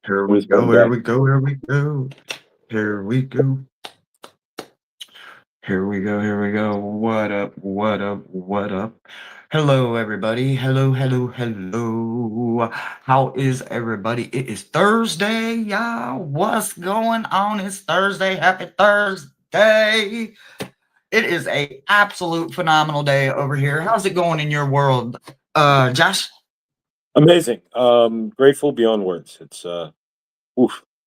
Here we go, here we go, here we go. Here we go. Here we go, here we go. What up, what up, what up? Hello, everybody. Hello, hello, hello. How is everybody? It is Thursday, y'all. What's going on? It's Thursday. Happy Thursday. It is a absolute phenomenal day over here. How's it going in your world, Josh? Amazing. Grateful beyond words. It's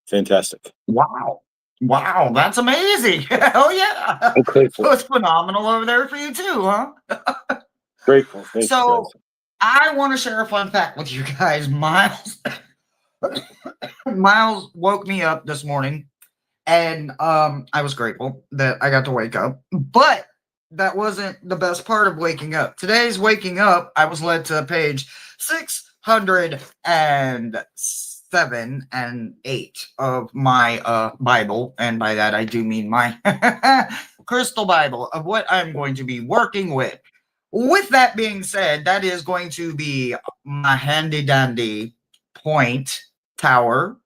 fantastic. Wow. Wow, that's amazing. Hell yeah. I'm grateful. So it's phenomenal over there for you too, huh? Grateful. Thank you, So guys. I want to share a fun fact with you guys. Miles woke me up this morning and I was grateful that I got to wake up. But that wasn't the best part of waking up. Today's waking up, I was led to page 607 and 8 of my Bible, and by that I do mean my crystal Bible of what I'm going to be working with. With that being said, that is going to be my handy dandy point tower,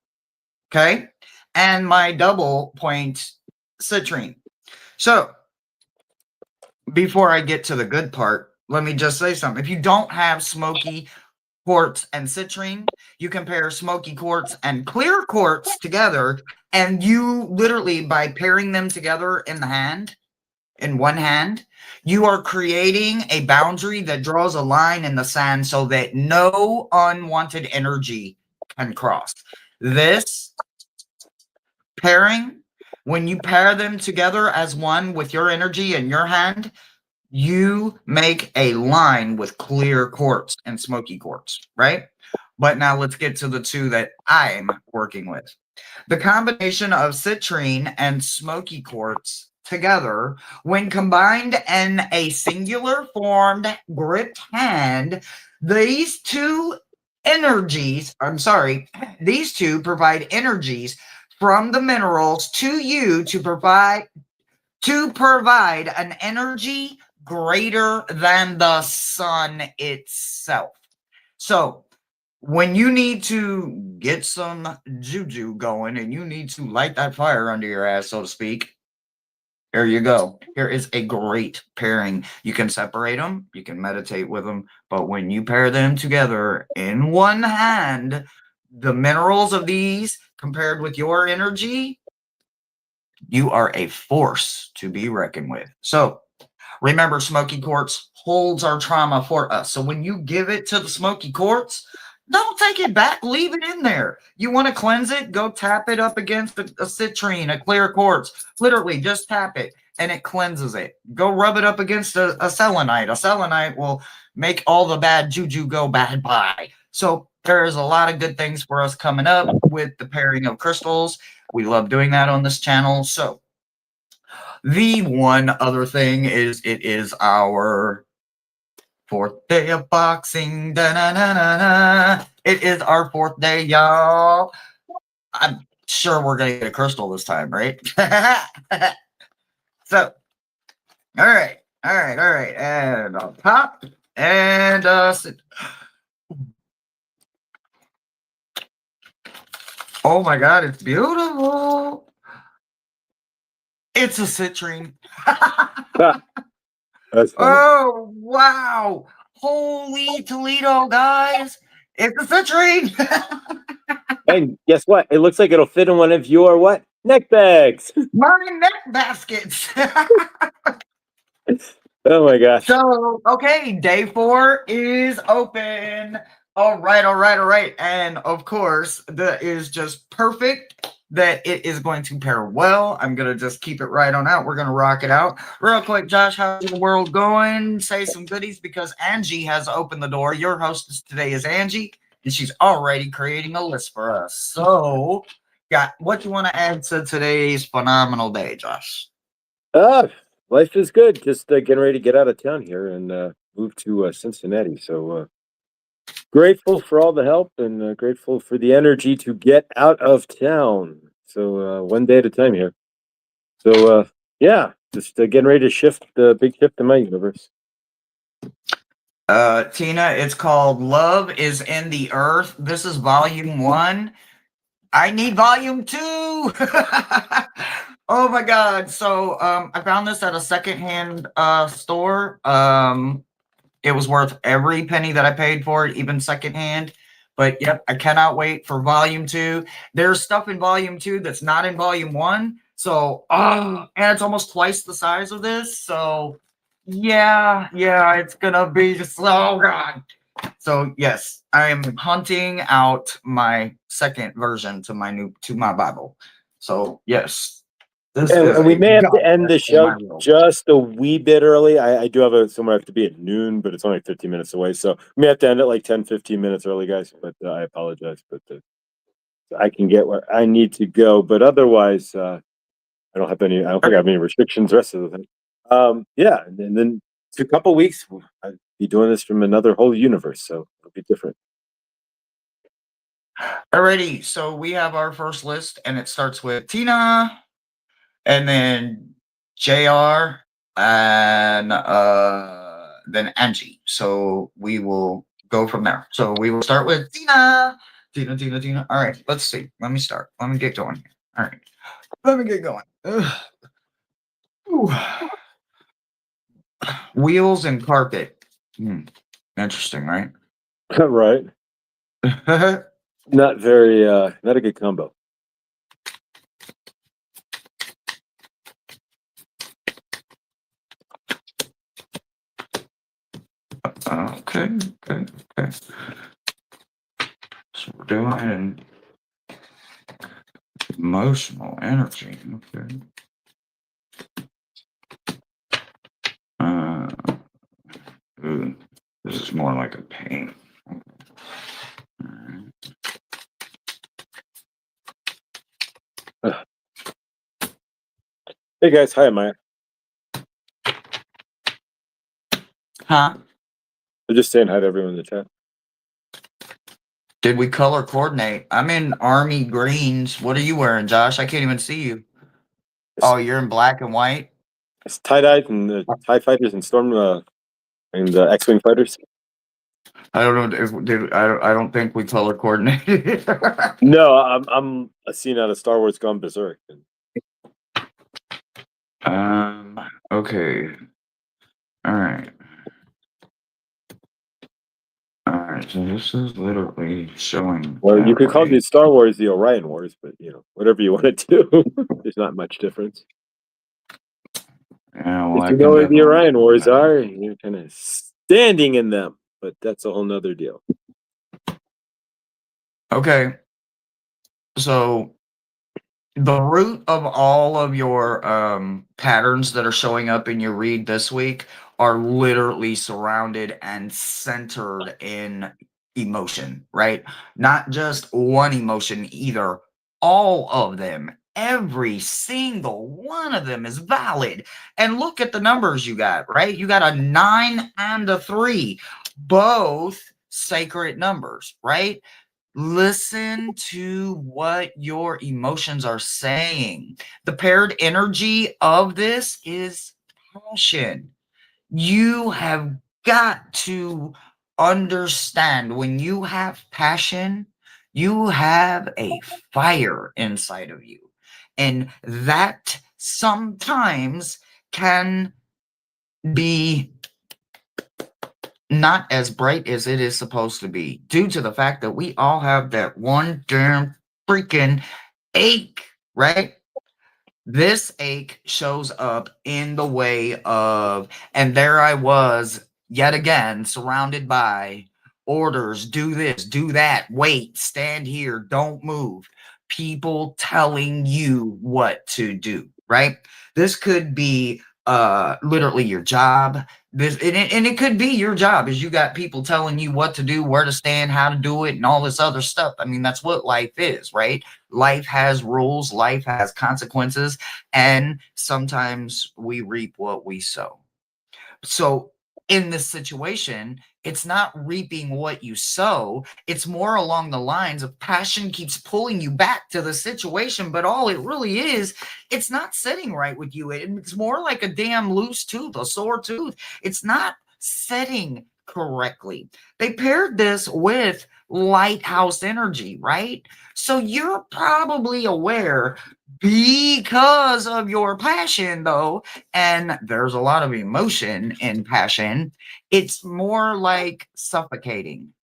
okay, and my double point citrine. So before I get to the good part, let me just say something. If you don't have smoky quartz and citrine, you compare smoky quartz and clear quartz together, and you literally, by pairing them together in the hand, in one hand, you are creating a boundary that draws a line in the sand so that no unwanted energy can cross. This pairing, when you pair them together as one with your energy in your hand, you make a line with clear quartz and smoky quartz, right? But now let's get to the two that I'm working with. The combination of citrine and smoky quartz together, when combined in a singular formed gripped hand, these two these two provide energies from the minerals to you to provide an energy greater than the sun itself. So when you need to get some juju going and you need to light that fire under your ass, so to speak, here you go. Here is a great pairing. You can separate them, you can meditate with them, but when you pair them together in one hand, the minerals of these compared with your energy, you are a force to be reckoned with. So remember, smoky quartz holds our trauma for us. So when you give it to the smoky quartz, don't take it back. Leave it in there. You want to cleanse it? Go tap it up against a citrine, a clear quartz. Literally, just tap it, and it cleanses it. Go rub it up against a selenite. A selenite will make all the bad juju go bye. So there's a lot of good things for us coming up with the pairing of crystals. We love doing that on this channel. So the one other thing is it is our fourth day of boxing. Da-na-na-na-na. It is our fourth day, y'all. I'm sure we're going to get a crystal this time, right? So, all right. And on top, and oh my God, it's beautiful. It's a citrine. That's funny. Oh, wow. Holy Toledo, guys. It's a citrine. And guess what? It looks like it'll fit in one of your what? Neck bags. My neck baskets. Oh my gosh. So, okay, day 4 is open. All right. And of course, that is just perfect that it is going to pair well. I'm going to just keep it right on out. We're going to rock it out. Real quick, Josh, how's the world going? Say some goodies because Angie has opened the door. Your hostess today is Angie, and she's already creating a list for us. So, got what you want to add to today's phenomenal day, Josh? Life is good. Just getting ready to get out of town here and move to Cincinnati. So grateful for all the help and grateful for the energy to get out of town. So one day at a time here. So yeah, just getting ready to shift the big shift in my universe. Tina, it's called Love is in the Earth. This is volume 1. I need volume 2. Oh my God. So I found this at a secondhand store. It was worth every penny that I paid for it, even secondhand. But yep, I cannot wait for volume 2. There's stuff in volume 2 that's not in volume 1. So and it's almost twice the size of this. So yeah, it's gonna be so good. So yes, I am hunting out my second version to my Bible. So yes, this is And we a may have to end goddess the in my show world. just a wee bit early. I do have somewhere I have to be at noon, but it's only 15 minutes away. So we may have to end it like 10, 15 minutes early, guys. But I apologize. But I can get where I need to go. But otherwise, I don't think I have any restrictions the rest of the thing. Yeah. And then it's a couple weeks, I'll be doing this from another whole universe. So it'll be different. Alrighty, so we have our first list, and it starts with Tina, and then JR, and then Angie. So we will go from there. So we will start with Tina. Tina. All right, let's see. Let me start. Let me get going here. All right, let me get going. Ooh. Wheels and carpet. Interesting, right? Right. Not a good combo. Okay. So we're doing emotional energy. Okay. Ooh, this is more like a pain. Alright. Hey guys, hi, Maya. Huh? I'm just saying hi to everyone in the chat. Did we color coordinate? I'm in army greens. What are you wearing, Josh? I can't even see you. Oh, you're in black and white? It's tie-dyed and the TIE fighters and Storm and the X-Wing fighters. I don't know if I don't think we color coordinated. No, I'm a scene out of Star Wars Gone Berserk. Okay. Alright. Alright, so this is literally showing. Well, you could call the Star Wars the Orion Wars, but whatever you want to do, there's not much difference. Yeah, well, If you know where the Orion Wars are, you're kind of standing in them, but that's a whole nother deal. Okay. So the root of all of your patterns that are showing up in your read this week are literally surrounded and centered in emotion, right? Not just one emotion either. All of them, every single one of them is valid. And look at the numbers you got, right? You got a 9 and a 3, both sacred numbers, right? Listen to what your emotions are saying. The paired energy of this is passion. You have got to understand when you have passion, you have a fire inside of you. And that sometimes can be not as bright as it is supposed to be due to the fact that we all have that one damn freaking ache, right? This ache shows up in the way of, and there I was yet again surrounded by orders, do this, do that, wait, stand here, don't move. People telling you what to do, right? This could be literally your job. And it could be your job is you got people telling you what to do, where to stand, how to do it, and all this other stuff. I mean, that's what life is, right? Life has rules, life has consequences, and sometimes we reap what we sow. So in this situation, it's not reaping what you sow. It's more along the lines of passion keeps pulling you back to the situation, but all it really is, it's not sitting right with you. It's more like a damn loose tooth, a sore tooth. It's not setting correctly. They paired this with lighthouse energy, right? So you're probably aware, because of your passion, though, and there's a lot of emotion in passion, it's more like suffocating.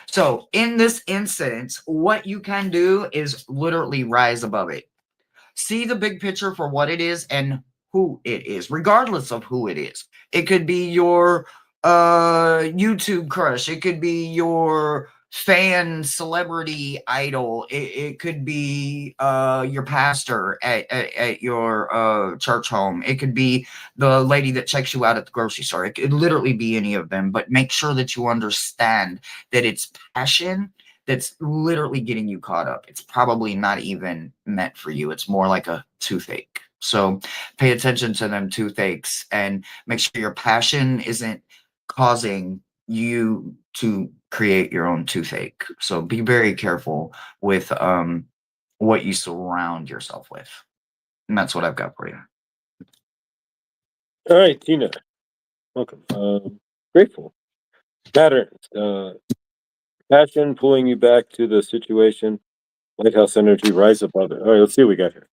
So in this instance, what you can do is literally rise above it. See the big picture for what it is and who it is, regardless of who it is. It could be your YouTube crush. It could be your fan celebrity idol. It could be your pastor at your church home. It could be the lady that checks you out at the grocery store. It could literally be any of them, but make sure that you understand that it's passion that's literally getting you caught up. It's probably not even meant for you. It's more like a toothache. So pay attention to them toothaches and make sure your passion isn't causing you to create your own toothache. So be very careful with what you surround yourself with. And that's what I've got for you. All right, Tina. Welcome. Grateful. Patterns. Passion pulling you back to the situation. Lighthouse energy, rise above it. All right, let's see what we got here.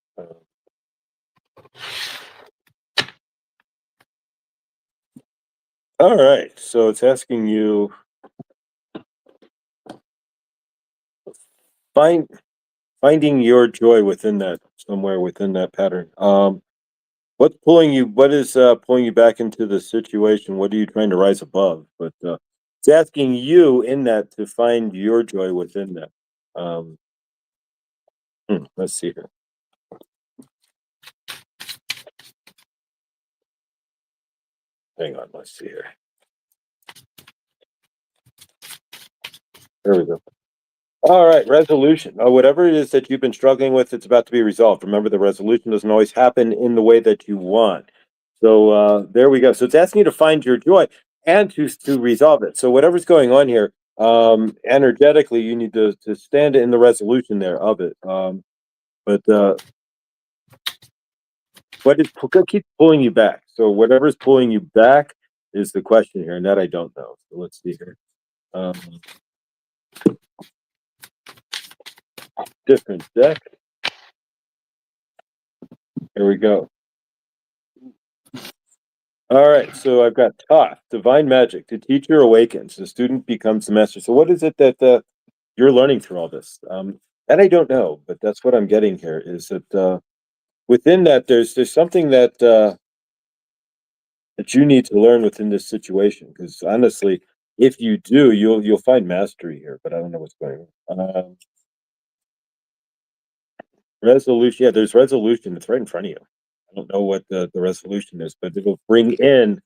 All right, so it's asking you finding your joy within that, somewhere within that pattern. What's pulling you? What is pulling you back into the situation? What are you trying to rise above? But it's asking you in that to find your joy within that. Um, let's see here. Hang on, let's see here. There we go. All right, resolution. Whatever it is that you've been struggling with, it's about to be resolved. Remember, the resolution doesn't always happen in the way that you want. So there we go. So it's asking you to find your joy and to resolve it. So whatever's going on here, energetically, you need to stand in the resolution there of it. But what is keep pulling you back? So whatever's pulling you back is the question here, and that I don't know. So let's see here. Different deck. Here we go. All right, so I've got Thoth, divine magic. The teacher awakens, the student becomes the master. So what is it that you're learning through all this? That I don't know, but that's what I'm getting here. Is that within that there's something that you need to learn within this situation? Because honestly, if you do, you'll find mastery here. But I don't know what's going on. Resolution, yeah, there's resolution. It's right in front of you. I don't know what the resolution is, but it'll bring in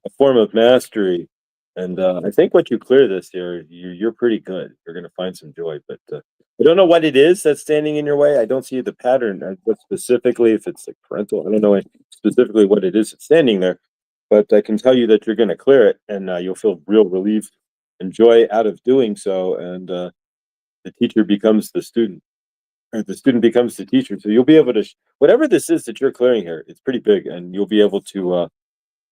a form of mastery. And I think once you clear this here, you're pretty good. You're going to find some joy. But I don't know what it is that's standing in your way. I don't see the pattern. What specifically, if it's like parental, I don't know specifically what it is that's standing there. But I can tell you that you're going to clear it, and you'll feel real relief and joy out of doing so. And the teacher becomes the student, or the student becomes the teacher. So you'll be able to, whatever this is that you're clearing here, it's pretty big, and you'll be able to.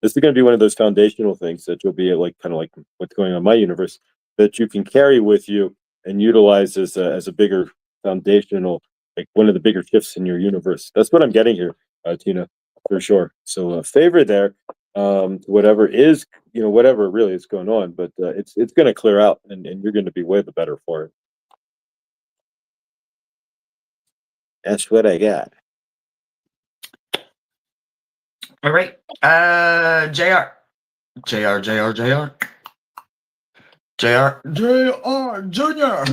This is going to be one of those foundational things that you'll be like, kind of like what's going on in my universe, that you can carry with you and utilize as a bigger foundational, like one of the bigger shifts in your universe. That's what I'm getting here, Tina, for sure. So favor there, whatever is, whatever really is going on, but it's going to clear out, and you're going to be way the better for it. That's what I got. All right. JR. JR, JR, JR. JR, JR, Junior.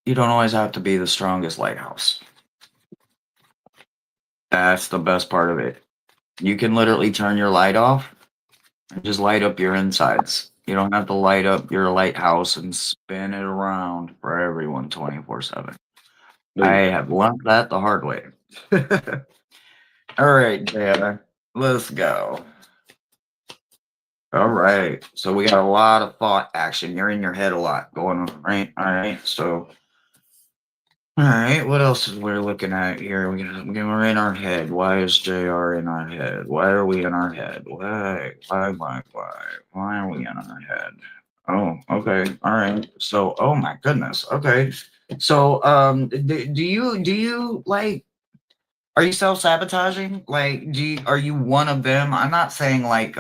You don't always have to be the strongest lighthouse. That's the best part of it. You can literally turn your light off and just light up your insides. You don't have to light up your lighthouse and spin it around for everyone 24/7. I have learned that the hard way. All right, Dad, let's go. All right, so we got a lot of thought action. You're in your head a lot going on, right? All right, so All right, what else is we're looking at here? We're in our head. Why is JR in our head? Why are we in our head? Why are we in our head? Oh, okay. All right. So, oh my goodness. Okay. So, do you like, are you self-sabotaging? Like, are you one of them? I'm not saying like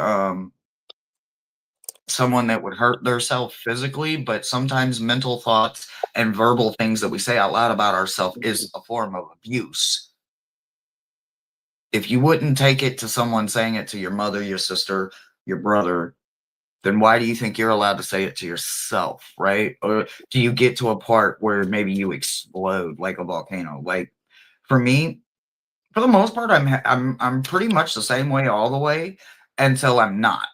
someone that would hurt themselves physically, but sometimes mental thoughts and verbal things that we say out loud about ourselves is a form of abuse. If you wouldn't take it to someone saying it to your mother, your sister, your brother, then why do you think you're allowed to say it to yourself, right? Or do you get to a part where maybe you explode like a volcano? Like for me, for the most part, I'm pretty much the same way all the way until I'm not.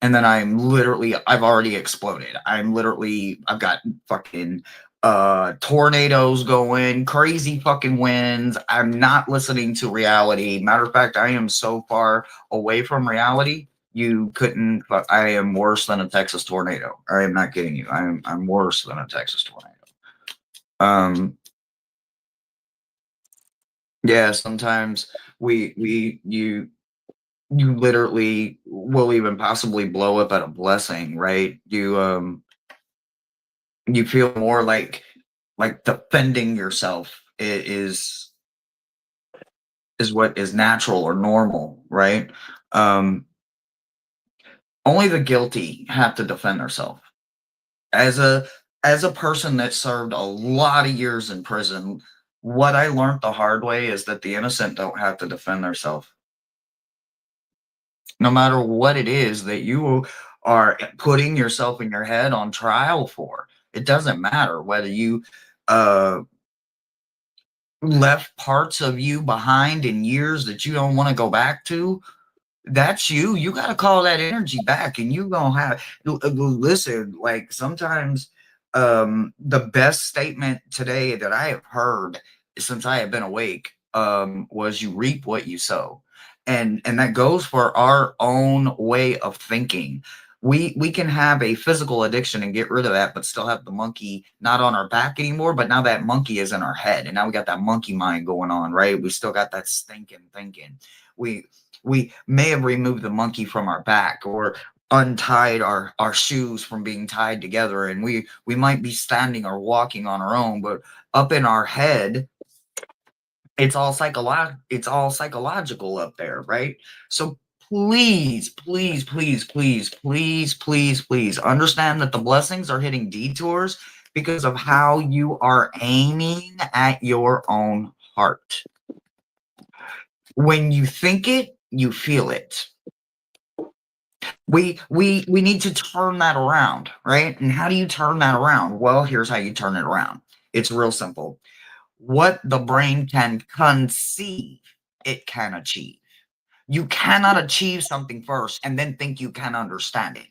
And then I've already exploded. I've got fucking tornadoes going, crazy fucking winds. I'm not listening to reality. Matter of fact, I am so far away from reality. You couldn't, but I am worse than a Texas tornado. I am not kidding you. I'm worse than a Texas tornado. Um yeah, sometimes you literally will even possibly blow up at a blessing, right? You feel more like defending yourself is what is natural or normal, right? Um, Only the guilty have to defend themselves. As a person that served a lot of years in prison, what I learned the hard way is that the innocent don't have to defend themselves. No matter what it is that you are putting yourself in your head on trial for, it doesn't matter whether you uh left parts of you behind in years that you don't want to go back to. That's you. You got to call that energy back, and you gonna have listen. Like sometimes, the best statement today that I have heard since I have been awake, was "You reap what you sow," and that goes for our own way of thinking. We can have a physical addiction and get rid of that, but still have the monkey not on our back anymore. But now that monkey is in our head, and now we got that monkey mind going on, right? We still got that stinking thinking. We we may have removed the monkey from our back or untied our shoes from being tied together, and we might be standing or walking on our own, but up in our head it's all psychological up there, right? So please, please, please, please, please, please, please understand that the blessings are hitting detours because of how you are aiming at your own heart. When you think it, you feel it. We need to turn that around, right? And how do you turn that around? Well, here's how you turn it around. It's real simple. What the brain can conceive, it can achieve. You cannot achieve something first and then think you can understand it.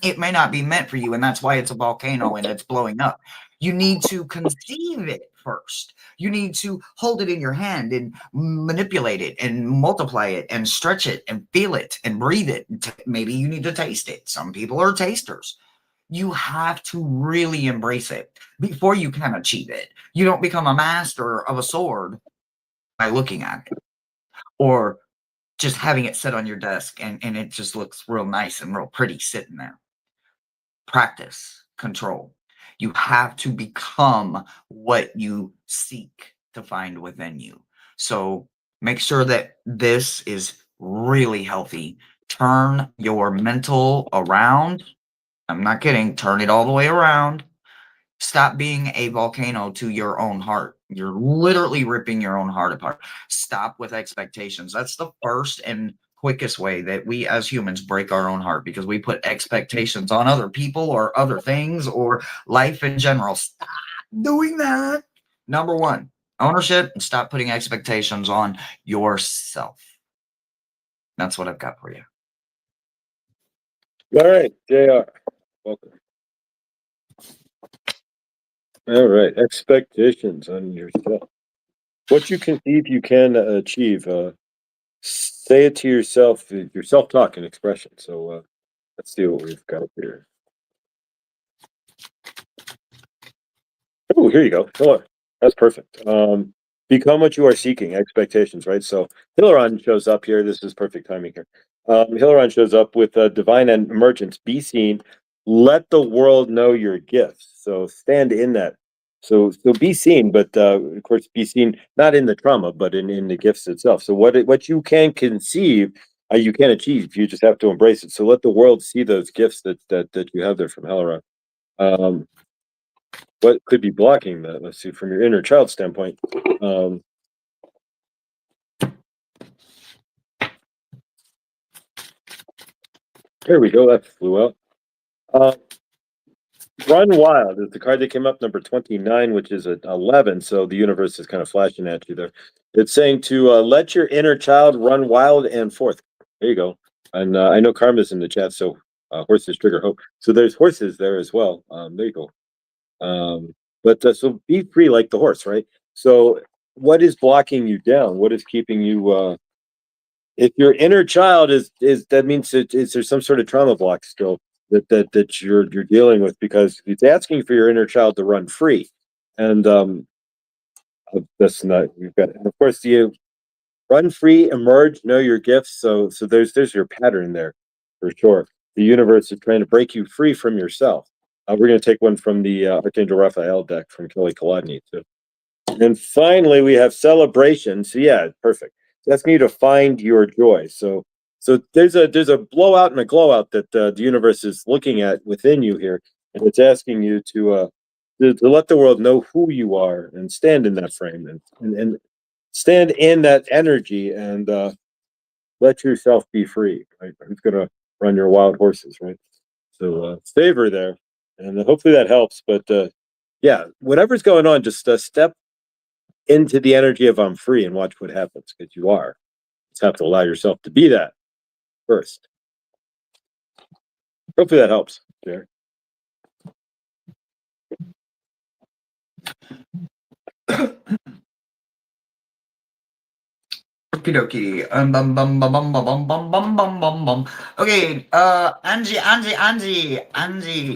It may not be meant for you, and that's why it's a volcano and it's blowing up. You need to conceive it first. You need to hold it in your hand and manipulate it and multiply it and stretch it and feel it and breathe it. Maybe you need to taste it. Some people are tasters. You have to really embrace it before you can achieve it. You don't become a master of a sword by looking at it or just having it sit on your desk and it just looks real nice and real pretty sitting there. Practice, control. You have to become what you seek to find within you. So make sure that this is really healthy. Turn your mental around. I'm not kidding. Turn it all the way around. Stop being a volcano to your own heart. You're literally ripping your own heart apart. Stop with expectations. That's the first and quickest way that we as humans break our own heart because we put expectations on other people or other things or life in general. Stop doing that. Number one, ownership, and stop putting expectations on yourself. That's what I've got for you. All right, JR. Welcome. All right, expectations on yourself. What you conceive you can achieve. Say it to yourself, your self-talk and expression. So let's see what we've got here. Oh, here you go. Oh, that's perfect. Become what you are seeking, expectations, right? So Hilaron shows up here. This is perfect timing here. Hilaron shows up with divine and emergence. Be seen. Let the world know your gifts. So stand in that. So be seen, but of course, be seen not in the trauma, but in the gifts itself. So what you can conceive, you can achieve. You just have to embrace it. So let the world see those gifts that you have there from Hilaron. Um, what could be blocking that? Let's see, from your inner child standpoint. Um, there we go. That flew out. Uh, Run Wild is the card that came up, number 29, which is a 11. So the universe is kind of flashing at you there. It's saying to let your inner child run wild and forth. There you go. And I know Karma's in the chat, so horses trigger hope. So there's horses there as well. There you go. But so be free like the horse, right? So what is blocking you down? What is keeping you if your inner child is that means is there's some sort of trauma block still that you're dealing with, because it's asking for your inner child to run free. And that's not you've got, and of course, you run free, emerge, know your gifts. So there's your pattern there for sure. The universe is trying to break you free from yourself. We're going to take one from the Archangel Raphael deck from Kelly Kolodny too. And finally, we have celebration. So yeah, perfect. It's asking you to find your joy. So there's a blowout and a glow out that the universe is looking at within you here, and it's asking you to let the world know who you are and stand in that frame and stand in that energy and let yourself be free. Right? Who's gonna run your wild horses, right? So favor there, and hopefully that helps. But yeah, whatever's going on, just step into the energy of I'm free and watch what happens, because you are. Just have to allow yourself to be that first. Hopefully that helps, Jared. Okie dokie. Bum, bum, bum, bum, bum, bum, bum, bum, bum, bum, bum. Okay, Angie,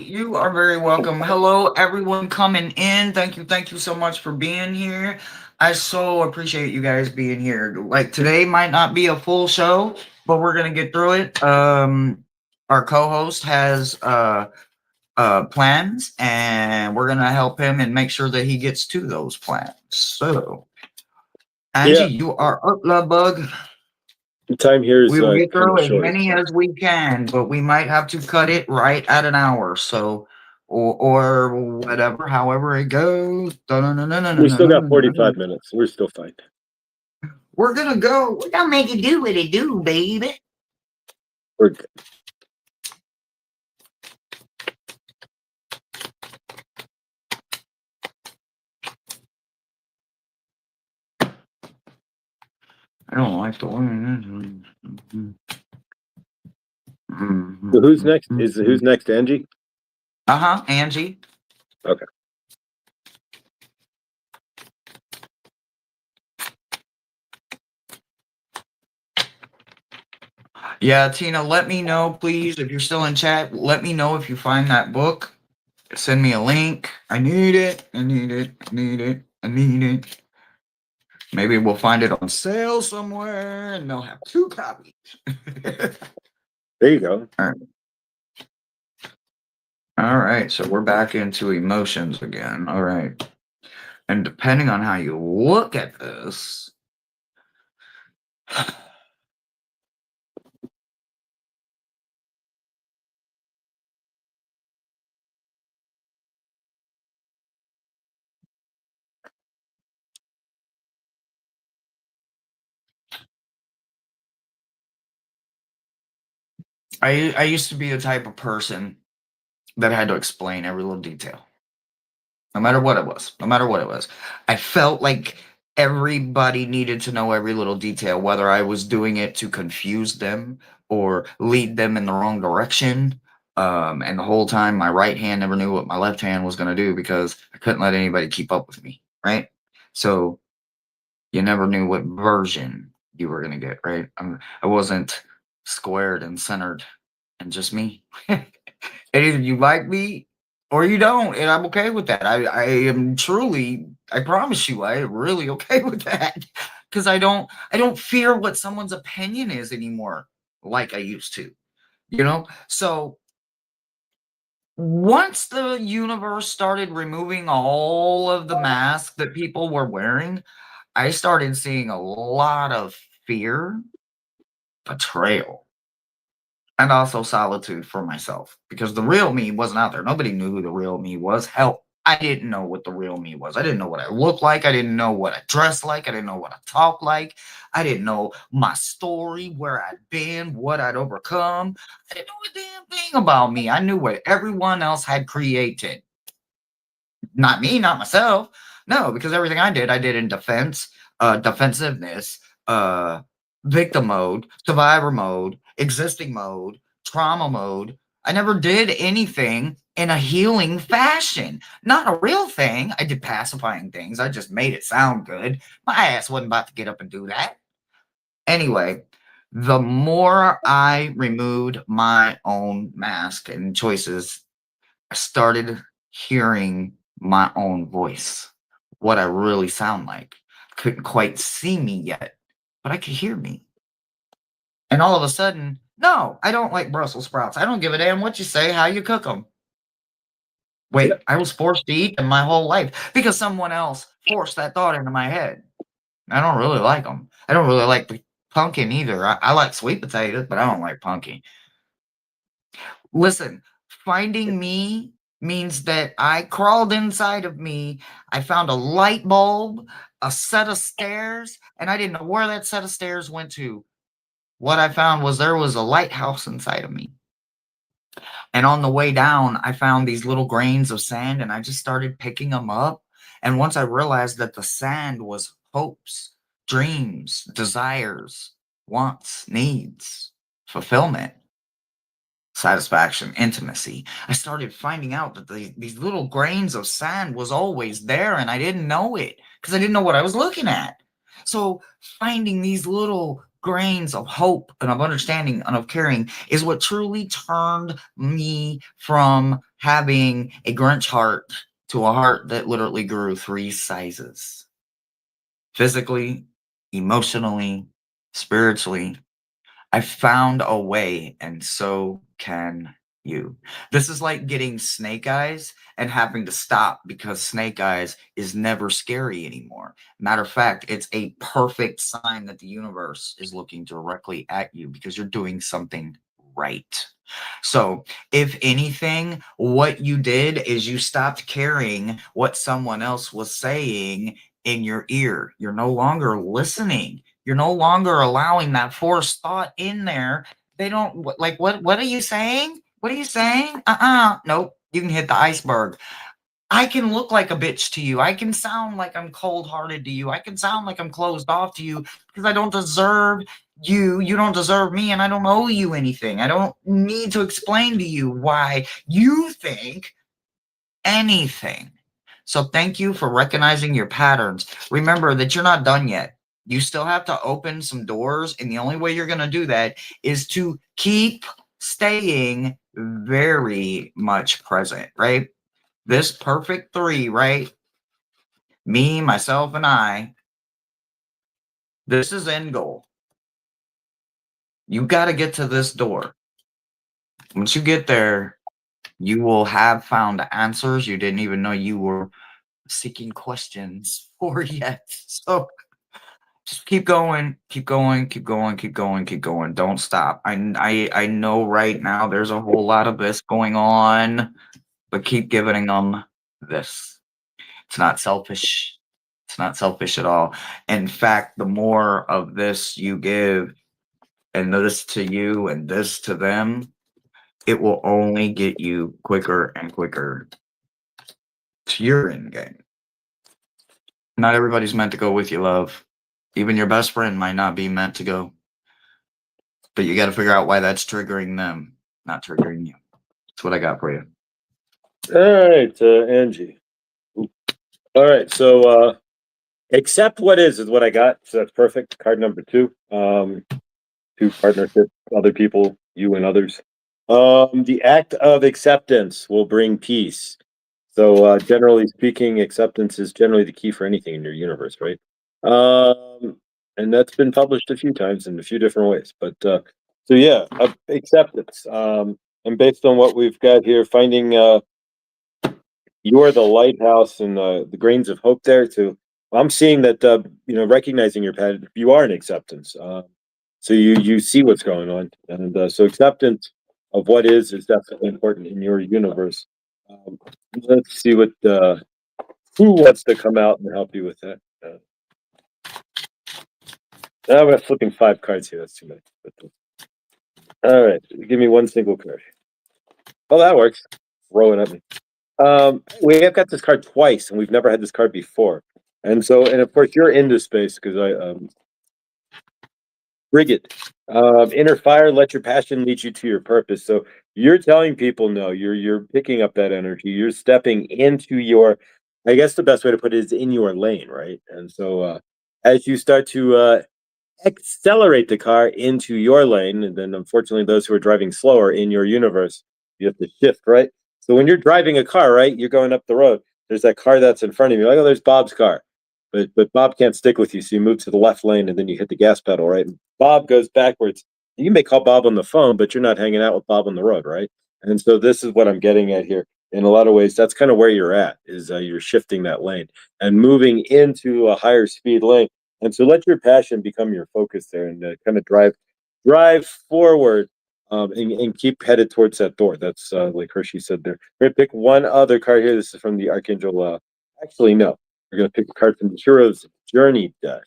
you are very welcome. Hello, everyone coming in. Thank you so much for being here. I so appreciate you guys being here. Like today might not be a full show, but we're gonna get through it. Our co-host has plans, and we're gonna help him and make sure that he gets to those plans. So, Angie, Yeah, you are up, love bug. the time here is We will get kind through of as short. many So as we can, but we might have to cut it right at an hour. So, or whatever, however it goes. we still got 45 minutes. We're still fine. We're gonna go. We're gonna make it do what it do, baby. We're good. I don't like the way. So who's next? Who's next, Angie? Angie. Okay. Yeah, Tina, let me know, please, if you're still in chat. Let me know if you find that book. Send me a link. I need it. I need it. I need it. I need it. Maybe we'll find it on sale somewhere and they'll have 2 copies. There you go. All right. All right. So we're back into emotions again. All right. And depending on how you look at this, I used to be the type of person that had to explain every little detail. No matter what it was. No matter what it was. I felt like everybody needed to know every little detail, whether I was doing it to confuse them or lead them in the wrong direction. And the whole time, my right hand never knew what my left hand was going to do because I couldn't let anybody keep up with me, right? So you never knew what version you were going to get, right? I wasn't squared and centered and just me. And either you like me or you don't, and I'm okay with that. I am truly, I promise you, I am really okay with that because I don't fear what someone's opinion is anymore like I used to, you know? So once the universe started removing all of the masks that people were wearing, I started seeing a lot of fear, betrayal, and also solitude for myself because the real me wasn't out there. Nobody knew who the real me was. Hell, I didn't know what the real me was. I didn't know what I looked like. I didn't know what I dressed like. I didn't know what I talked like. I didn't know my story, where I'd been, what I'd overcome. I didn't know a damn thing about me. I knew what everyone else had created. Not me, not myself. No, because everything I did in defense, defensiveness, uh, victim mode, survivor mode, existing mode, trauma mode. I never did anything in a healing fashion. Not a real thing. I did pacifying things. I just made it sound good. My ass wasn't about to get up and do that. Anyway, the more I removed my own mask and choices, I started hearing my own voice, what I really sound like. Couldn't quite see me yet, but I could hear me. And all of a sudden, no, I don't like Brussels sprouts. I don't give a damn what you say, how you cook them. Wait, I was forced to eat them my whole life because someone else forced that thought into my head. I don't really like them. I don't really like the pumpkin either. I like sweet potatoes, but I don't like pumpkin. Listen, finding me means that I crawled inside of me. I found a light bulb, a set of stairs, and I didn't know where that set of stairs went to. What I found was there was a lighthouse inside of me. And on the way down, I found these little grains of sand and I just started picking them up. And once I realized that the sand was hopes, dreams, desires, wants, needs, fulfillment, satisfaction, intimacy. I started finding out that these little grains of sand was always there and I didn't know it because I didn't know what I was looking at. So finding these little grains of hope and of understanding and of caring is what truly turned me from having a Grinch heart to a heart that literally grew 3 sizes. Physically, emotionally, spiritually, I found a way, and so can you. This is like getting snake eyes and having to stop because snake eyes is never scary anymore. Matter of fact, it's a perfect sign that the universe is looking directly at you because you're doing something right. So, if anything, what you did is you stopped caring what someone else was saying in your ear. You're no longer listening. You're no longer allowing that forced thought in there. They don't like what are you saying? What are you saying? Nope. You can hit the iceberg. I can look like a bitch to you. I can sound like I'm cold-hearted to you. I can sound like I'm closed off to you because I don't deserve you. You don't deserve me, and I don't owe you anything. I don't need to explain to you why you think anything. So thank you for recognizing your patterns. Remember that you're not done yet. You still have to open some doors, and the only way you're going to do that is to keep staying very much present, right? This perfect three, right? Me, myself, and I. This is end goal. You got to get to this door. Once you get there, you will have found answers you didn't even know you were seeking questions for yet. So just keep going, keep going, keep going, keep going, keep going. Don't stop. I know right now there's a whole lot of this going on, but keep giving them this. It's not selfish. It's not selfish at all. In fact, the more of this you give, and this to you and this to them, it will only get you quicker and quicker to your end game. Not everybody's meant to go with you, love. Even your best friend might not be meant to go. But you got to figure out why that's triggering them, not triggering you. That's what I got for you. All right, Angie. All right, so accept what is what I got. So that's perfect. Card number 2. 2 partnership, other people, you and others. The act of acceptance will bring peace. So, generally speaking, acceptance is generally the key for anything in your universe, right? Um, and that's been published a few times in a few different ways. But so yeah, acceptance. And based on what we've got here, finding you're the lighthouse and the grains of hope there too. I'm seeing that recognizing your path, you are in acceptance. So you see what's going on, and so acceptance of what is definitely important in your universe. Um, let's see what who wants to come out and help you with that. Now we're flipping 5 cards here. That's too many. All right, give me one single card. Oh, that works. Throw it at me. We have got this card twice, and we've never had this card before. And so, and of course, you're into space because Frigate, inner fire, let your passion lead you to your purpose. So you're telling people no, you're picking up that energy. You're stepping into your, I guess the best way to put it is in your lane, right? And so as you start to accelerate the car into your lane, and then unfortunately those who are driving slower in your universe, you have to shift, right? So when you're driving a car, right, you're going up the road. There's that car that's in front of you. Like, oh, there's Bob's car, but Bob can't stick with you, so you move to the left lane, and then you hit the gas pedal, right? And Bob goes backwards. You may call Bob on the phone, but you're not hanging out with Bob on the road, right? And so this is what I'm getting at here. In a lot of ways, that's kind of where you're at. Is you're shifting that lane and moving into a higher speed lane, and so let your passion become your focus there, and kind of drive forward, and keep headed towards that door. That's like Hershey said there. We're gonna pick one other card here. This is from the Archangel. Actually, no, we're gonna pick a card from the Hero's Journey deck.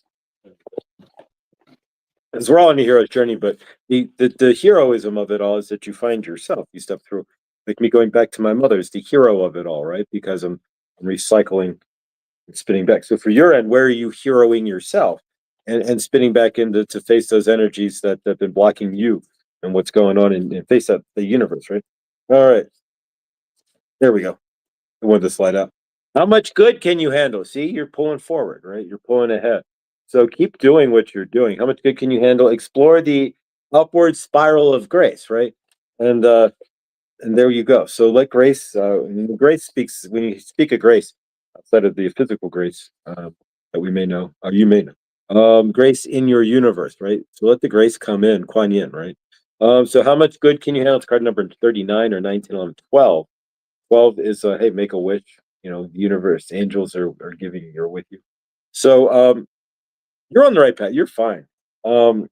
As we're all on the hero's journey, but the heroism of it all is that you find yourself. You step through. Like me going back to my mother is the hero of it all, right? Because I'm recycling and spinning back. So for your end, where are you heroing yourself and spinning back into to face those energies that have been blocking you and what's going on and face up the universe, right? All right. There we go. I wanted to slide out. How much good can you handle? See, you're pulling forward, right? You're pulling ahead. So keep doing what you're doing. How much good can you handle? Explore the upward spiral of grace, right? And there you go. So let grace, grace speaks, when you speak of grace, outside of the physical grace that we may know, or you may know, grace in your universe, right? So let the grace come in, Kuan Yin, right? So how much good can you handle? It's card number 39 or 19, 11, 12. 12 is, hey, make a wish. The universe, angels are giving you, you're with you. So you're on the right path. You're fine. Um,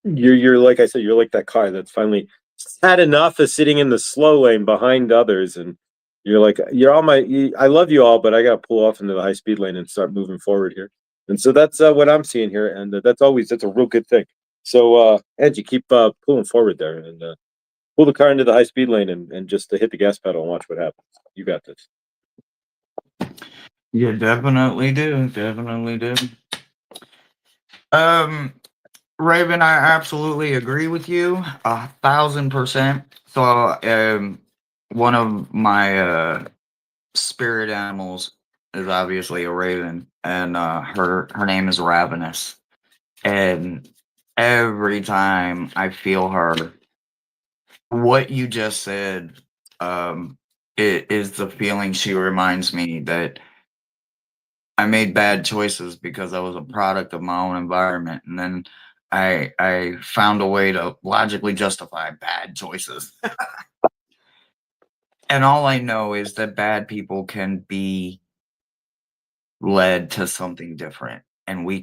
you're like I said, you're like that car that's finally had enough of sitting in the slow lane behind others, and you're like, you're all I love you all, but I got to pull off into the high speed lane and start moving forward here. And so that's what I'm seeing here, and that's a real good thing. So Ed, you keep pulling forward there, and pull the car into the high speed lane, and just hit the gas pedal and watch what happens. You got this. You definitely do. Definitely do. Um, Raven, I absolutely agree with you 1,000%. So, one of my spirit animals is obviously a raven, and her name is Ravenous. And every time I feel her, what you just said, it is the feeling she reminds me that I made bad choices because I was a product of my own environment, and then I found a way to logically justify bad choices. And all I know is that bad people can be led to something different, and we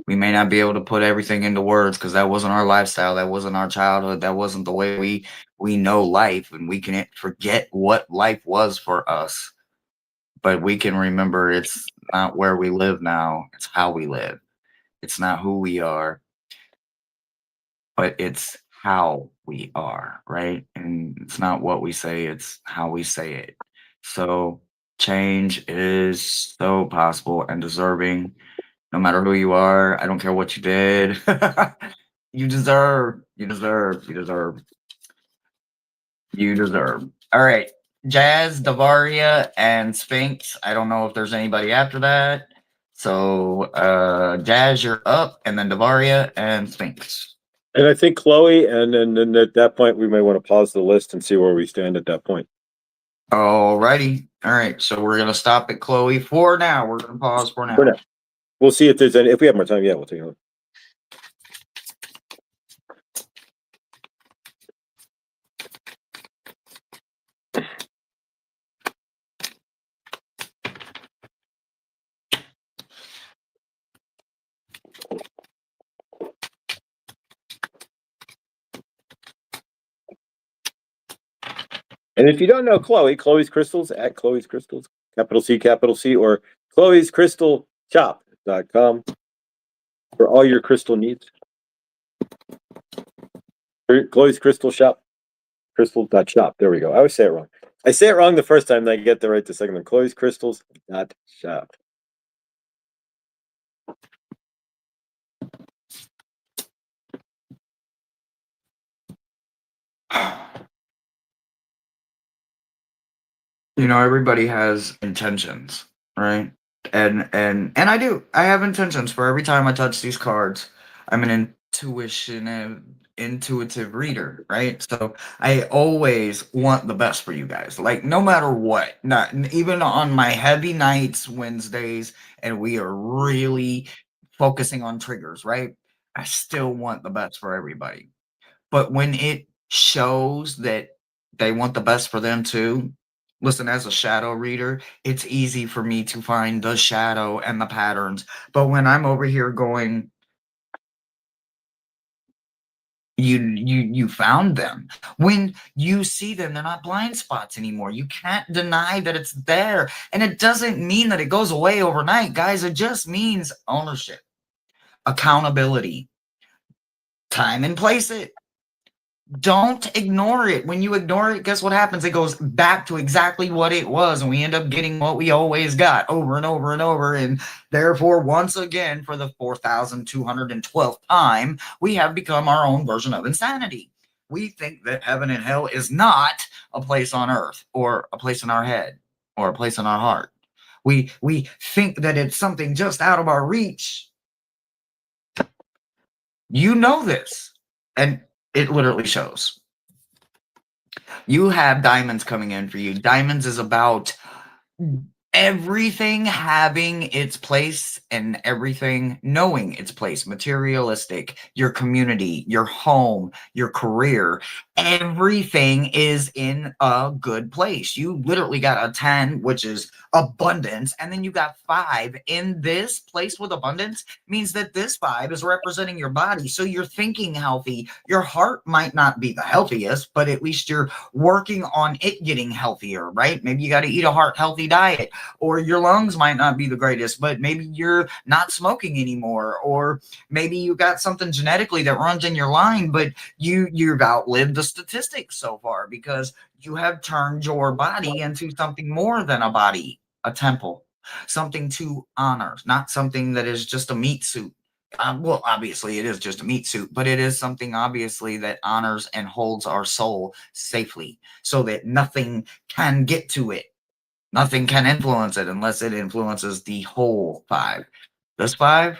may not be able to put everything into words because that wasn't our lifestyle, that wasn't our childhood, that wasn't the way we know life, and we can forget what life was for us, but we can remember it's not where we live now, it's how we live. It's not who we are, but it's how we are, right? And it's not what we say, it's how we say it. So change is so possible and deserving, no matter who you are. I don't care what you did. You deserve. All right. Jazz, Davaria, and Sphinx. I don't know if there's anybody after that. So Jazz, you're up, and then Davaria and Sphinx. And I think Chloe, and then at that point, we may want to pause the list and see where we stand at that point. Alrighty. All right. So we're gonna stop at Chloe for now. We're gonna pause for now. For now. We'll see if there's any. If we have more time, yeah, we'll take a look. And if you don't know Chloe, Chloe's Crystals at Chloe's Crystals, capital C, or Chloe's Crystal Shop.com for all your crystal needs. Chloe's Crystal Shop, crystal.shop. There we go. I always say it wrong. I say it wrong the first time, then I get the right the second time. Chloe's Crystals.shop. You know, everybody has intentions, right? And I do. I have intentions for every time I touch these cards. I'm an intuitive reader, right? So I always want the best for you guys. Like no matter what. Not even on my heavy nights, Wednesdays, and we are really focusing on triggers, right? I still want the best for everybody. But when it shows that they want the best for them too, listen, as a shadow reader, it's easy for me to find the shadow and the patterns. But when I'm over here going, you found them. When you see them, they're not blind spots anymore. You can't deny that it's there. And it doesn't mean that it goes away overnight, guys. It just means ownership, accountability, time and place it. Don't ignore it. When you ignore it, guess what happens? It goes back to exactly what it was, and we end up getting what we always got over and over and over. And therefore, once again, for the 4,212th time, we have become our own version of insanity. We think that heaven and hell is not a place on earth, or a place in our head, or a place in our heart. We think that it's something just out of our reach. You know this. And it literally shows. You have diamonds coming in for you. Diamonds is about everything having its place and everything knowing its place. Materialistic, your community, your home, your career, everything is in a good place. You literally got a 10, which is abundance, and then you got 5 in this place with abundance. Means that this 5 is representing your body, so you're thinking healthy. Your heart might not be the healthiest, but at least you're working on it getting healthier, right? Maybe you got to eat a heart healthy diet, or your lungs might not be the greatest, but maybe you're not smoking anymore, or maybe you got something genetically that runs in your line, but you've outlived the statistics so far because you have turned your body into something more than a body, a temple, something to honor, not something that is just a meat suit. Well, obviously it is just a meat suit, but it is something obviously that honors and holds our soul safely so that nothing can get to it. Nothing can influence it unless it influences the whole 5. This 5,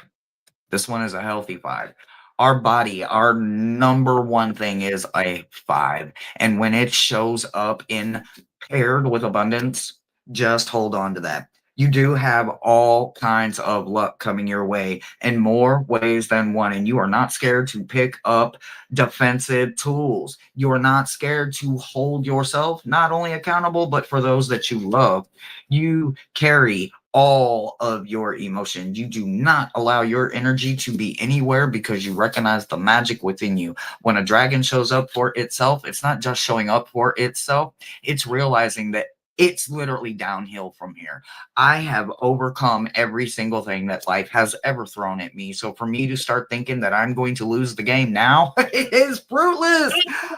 this one is a healthy 5. Our body, our number one thing is a 5. And when it shows up in paired with abundance, just hold on to that. You do have all kinds of luck coming your way in more ways than one. And you are not scared to pick up defensive tools. You are not scared to hold yourself not only accountable, but for those that you love. You carry all of your emotion. You do not allow your energy to be anywhere because you recognize the magic within you. When a dragon shows up for itself, it's not just showing up for itself, it's realizing that it's literally downhill from here. I have overcome every single thing that life has ever thrown at me. So for me to start thinking that I'm going to lose the game now, it is fruitless.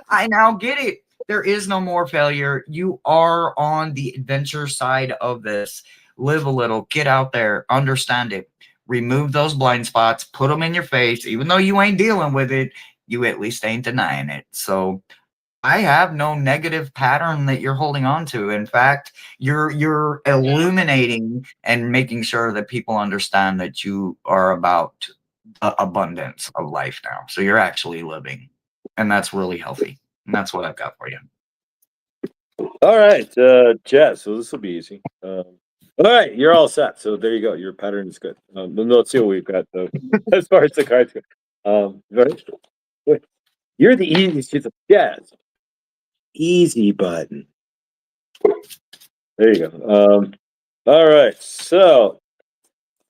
I now get it. There is no more failure. You are on the adventure side of this. Live a little, get out there, understand it, remove those blind spots, put them in your face. Even though you ain't dealing with it, you at least ain't denying it. So I have no negative pattern that you're holding on to. In fact, you're illuminating and making sure that people understand that you are about abundance of life now. So you're actually living, and that's really healthy. And that's what I've got for you. All right, Jazz. So this will be easy. All right, you're all set. So there you go. Your pattern is good. Let's see what we've got though, as far as the cards go. Right. Wait, you're the easiest. She's a Jazz. Easy button. There you go. All right. So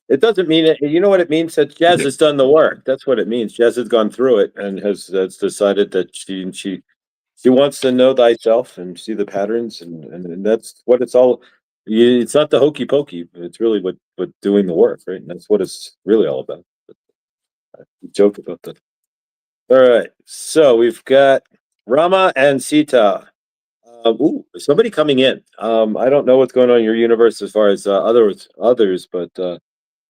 it doesn't mean it. You know what it means? That Jazz has done the work. That's what it means. Jazz has gone through it and has decided that she wants to know thyself and see the patterns, and that's what it's all. It's not the hokey pokey. It's really what doing the work, right? And that's what it's really all about. We joke about that. All right. So we've got Rama and Sita. Ooh, somebody coming in. I don't know what's going on in your universe as far as others, but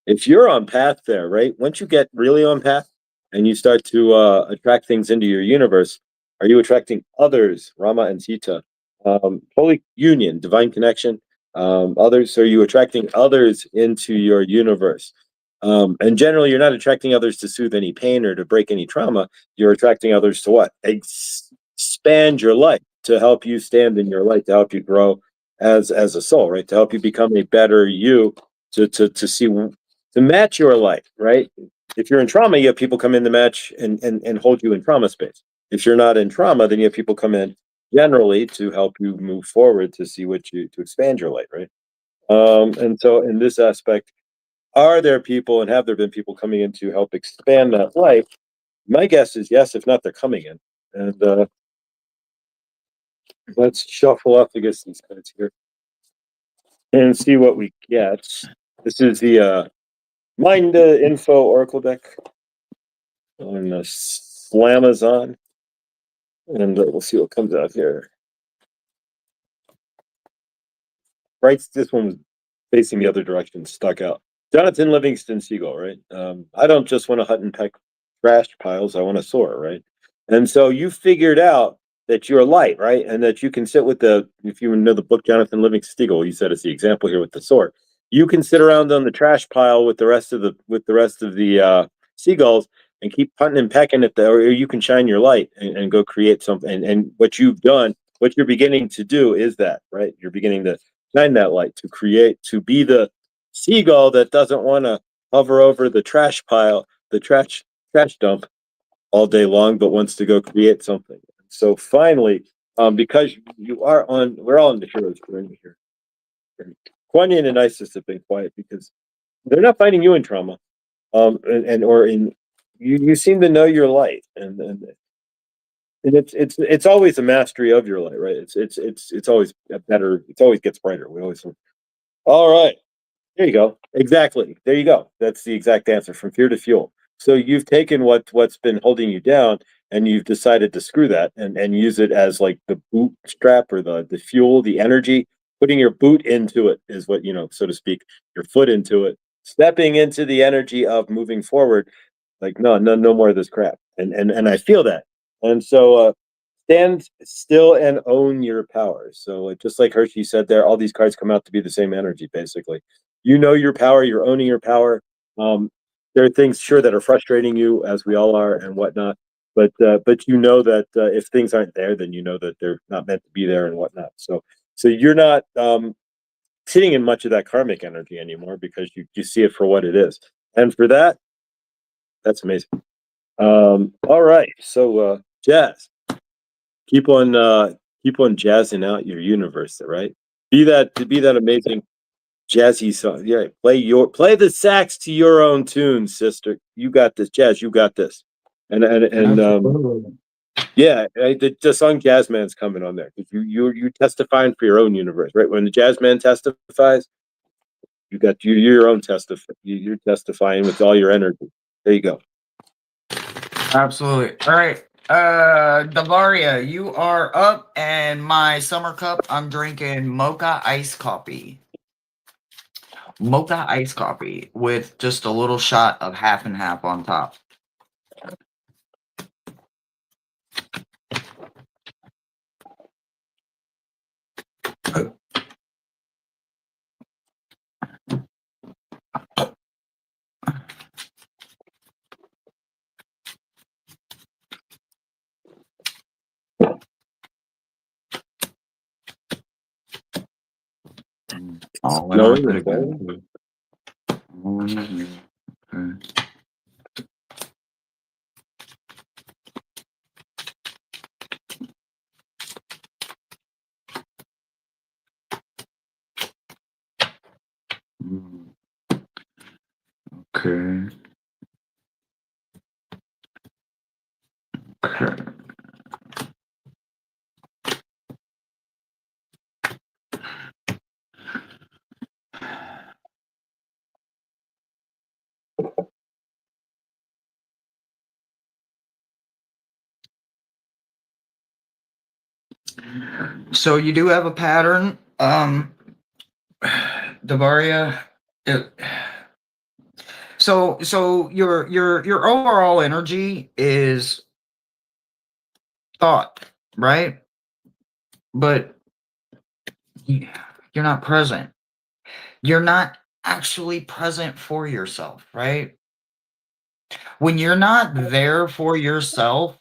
if you're on path there, right? Once you get really on path and you start to attract things into your universe, are you attracting others, Rama and Sita? Holy union, divine connection. Others, are you attracting others into your universe? And generally, you're not attracting others to soothe any pain or to break any trauma. You're attracting others to what? Expand your life, to help you stand in your light, to help you grow as a soul, right? To help you become a better you, to see, to match your life, right? If you're in trauma, you have people come in to match and hold you in trauma space. If you're not in trauma, then you have people come in generally to help you move forward, to see what you, to expand your light, right? And so in this aspect, are there people and have there been people coming in to help expand that light? My guess is yes. If not, they're coming in. And let's shuffle off, I guess, these cards here and see what we get. This is the Mind Info Oracle deck on Slamazon, and we'll see what comes out here. Right, this one was facing the other direction, stuck out. Jonathan Livingston Seagull, right? I don't just want to hunt and peck trash piles, I want to soar, right? And so you figured out that you're light, right? And that you can sit with the, if you know the book Jonathan Livingston Seagull, you said it's the example here with the soar. You can sit around on the trash pile with the rest of the seagulls and keep hunting and pecking at the, or you can shine your light and go create something. And what you've done, what you're beginning to do is that, right? You're beginning to shine that light, to create, to be the seagull that doesn't want to hover over the trash pile, the trash dump all day long, but wants to go create something. So finally, because you are on, we're all in the hero's journey here. Kuan Yin and Isis have been quiet because they're not finding you in trauma, and or in you seem to know your light, and it's always a mastery of your light, right? It's always a better. It always gets brighter. We always. All right. There you go. Exactly. There you go. That's the exact answer, from fear to fuel. So you've taken what's been holding you down and you've decided to screw that and use it as like the bootstrap or the fuel, the energy. Putting your boot into it is what, so to speak, your foot into it. Stepping into the energy of moving forward, like no more of this crap. And I feel that. And so stand still and own your power. So just like Hershey said there, all these cards come out to be the same energy, basically. You know your power, you're owning your power. There are things, sure, that are frustrating you, as we all are, and whatnot. But you know that if things aren't there, then you know that they're not meant to be there and whatnot. So you're not sitting in much of that karmic energy anymore because you see it for what it is. And for that, that's amazing. All right. So Jazz, keep on jazzing out your universe, right? Be that amazing jazzy song. Yeah, play the sax to your own tune, sister. You got this, Jazz. You got this. And yeah, the song Jazzman's coming on there. You're testifying for your own universe, right? When the Jazzman testifies, you're your own testify. You're testifying with all your energy. There you go. Absolutely. All right. Davaria, you are up, and my summer cup, I'm drinking mocha iced coffee. Mocha iced coffee with just a little shot of half and half on top. All in No, on it that's again. All in on you. Okay. Okay. Okay. So you do have a pattern, Davaria. It, so your overall energy is thought, right? But you're not present. You're not actually present for yourself, right? When you're not there for yourself,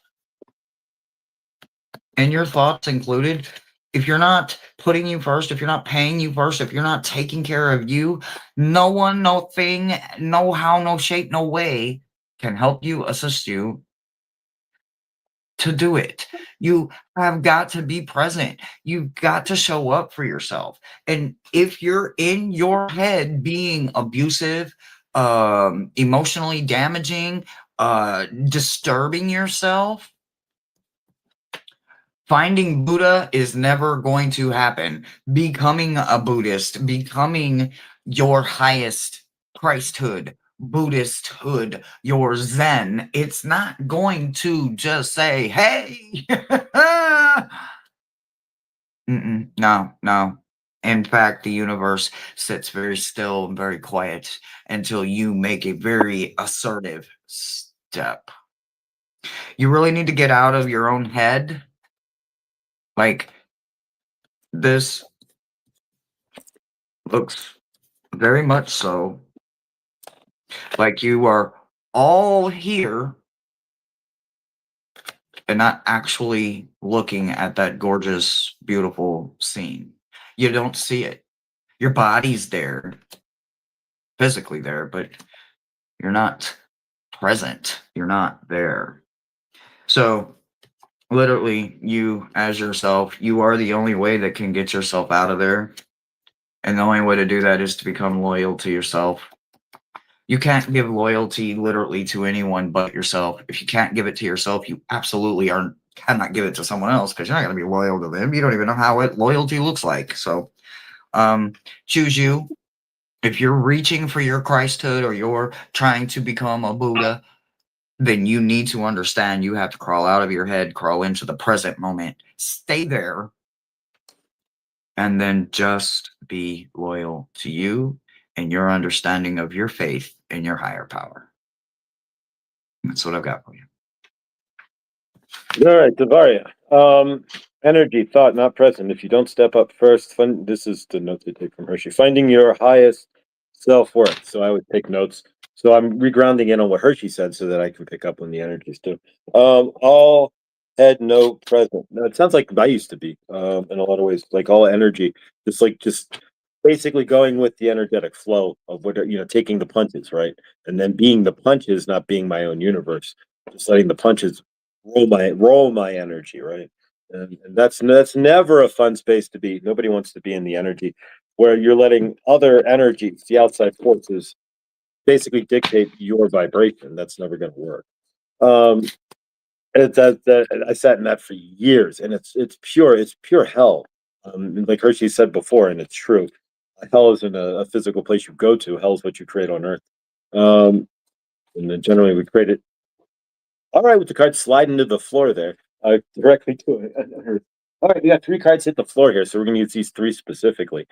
and your thoughts included, if you're not putting you first, if you're not paying you first, if you're not taking care of you, no one, no thing, no how, no shape, no way can help you, assist you to do it. You have got to be present. You've got to show up for yourself. And if you're in your head being abusive, emotionally damaging, disturbing yourself, finding Buddha is never going to happen. Becoming a Buddhist, becoming your highest Christhood, Buddhisthood, your Zen, it's not going to just say, hey, no, no. In fact, the universe sits very still and very quiet until you make a very assertive step. You really need to get out of your own head. Like, this looks very much so like you are all here and not actually looking at that gorgeous, beautiful scene. You don't see it. Your body's there, physically there, but you're not present. You're not there. So, literally, you as yourself, you are the only way that can get yourself out of there. And the only way to do that is to become loyal to yourself. You can't give loyalty literally to anyone but yourself. If you can't give it to yourself, you absolutely cannot give it to someone else, because you're not going to be loyal to them. You don't even know how loyalty looks like. So choose you. If you're reaching for your Christhood or you're trying to become a Buddha, then you need to understand you have to crawl out of your head, crawl into the present moment, stay there, and then just be loyal to you and your understanding of your faith and your higher power. That's what I've got for you. All right, Davaria. Energy, thought, not present. If you don't step up first, this is the note they take from Hershey. Finding your highest self-worth. So I would take notes. So I'm regrounding in on what Hershey said so that I can pick up on the energies too. All head, no present. Now, it sounds like I used to be in a lot of ways, like all energy, just basically going with the energetic flow of what, taking the punches, right? And then being the punches, not being my own universe. Just letting the punches roll my energy, right? And that's never a fun space to be. Nobody wants to be in the energy where you're letting other energies, the outside forces, basically dictate your vibration. That's never going to work. I sat in that for years, and it's pure hell. Like Hershey said before, and it's true. Hell isn't a physical place you go to. Hell is what you create on Earth. And then generally we create it. All right, with the cards sliding to the floor there, directly to it. All right, we got 3 cards hit the floor here, so we're going to use these 3 specifically.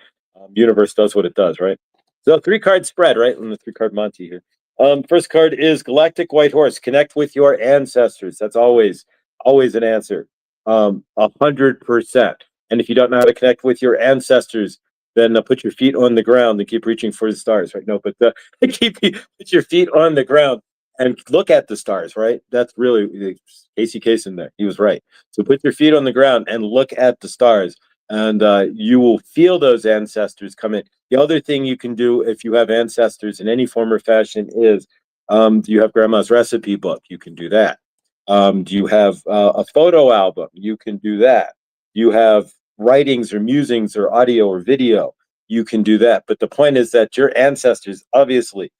Universe does what it does, right? So 3 card spread, right? And the 3 card Monty here. First card is Galactic White Horse. Connect with your ancestors. That's always an answer. 100%. And if you don't know how to connect with your ancestors, then put your feet on the ground and keep reaching for the stars, right? No, but put your feet on the ground and look at the stars, right? That's really Casey Kasem there. He was right. So put your feet on the ground and look at the stars and you will feel those ancestors come in. The other thing you can do if you have ancestors in any form or fashion is, do you have grandma's recipe book? You can do that. Do you have a photo album? You can do that. You have writings or musings or audio or video? You can do that. But the point is that your ancestors, obviously,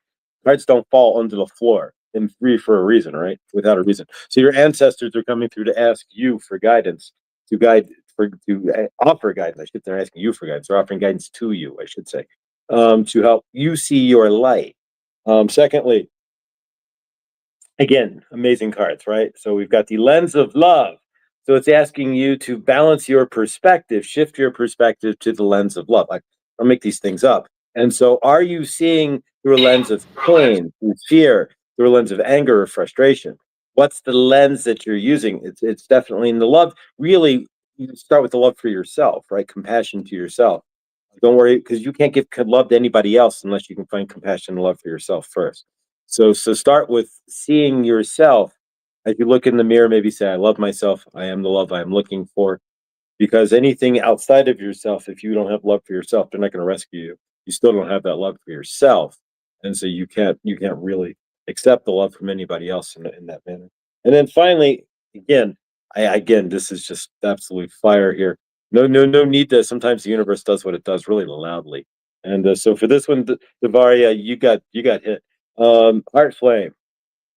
cards don't fall onto the floor in three for a reason, right? Without a reason. So your ancestors are coming through to ask you for guidance, to guide, to offer guidance. I should say they're asking you for guidance. They're offering guidance to you, I should say, to help you see your light. Secondly, again, amazing cards, right? So we've got the lens of love. So it's asking you to balance your perspective, shift your perspective to the lens of love. I'll make these things up. And so are you seeing through a lens of pain, through fear, through a lens of anger or frustration? What's the lens that you're using? It's definitely in the love. Really, you start with the love for yourself, right? Compassion to yourself. Don't worry, because you can't give love to anybody else unless you can find compassion and love for yourself first. So start with seeing yourself. As you look in the mirror, maybe say, I love myself. I am the love I am looking for. Because anything outside of yourself, if you don't have love for yourself, they're not going to rescue you. You still don't have that love for yourself. And so you can't really accept the love from anybody else in that manner. And then finally, again, this is just absolute fire here. No need to. Sometimes the universe does what it does really loudly. And so for this one, Davaria, you got hit. Heart flame.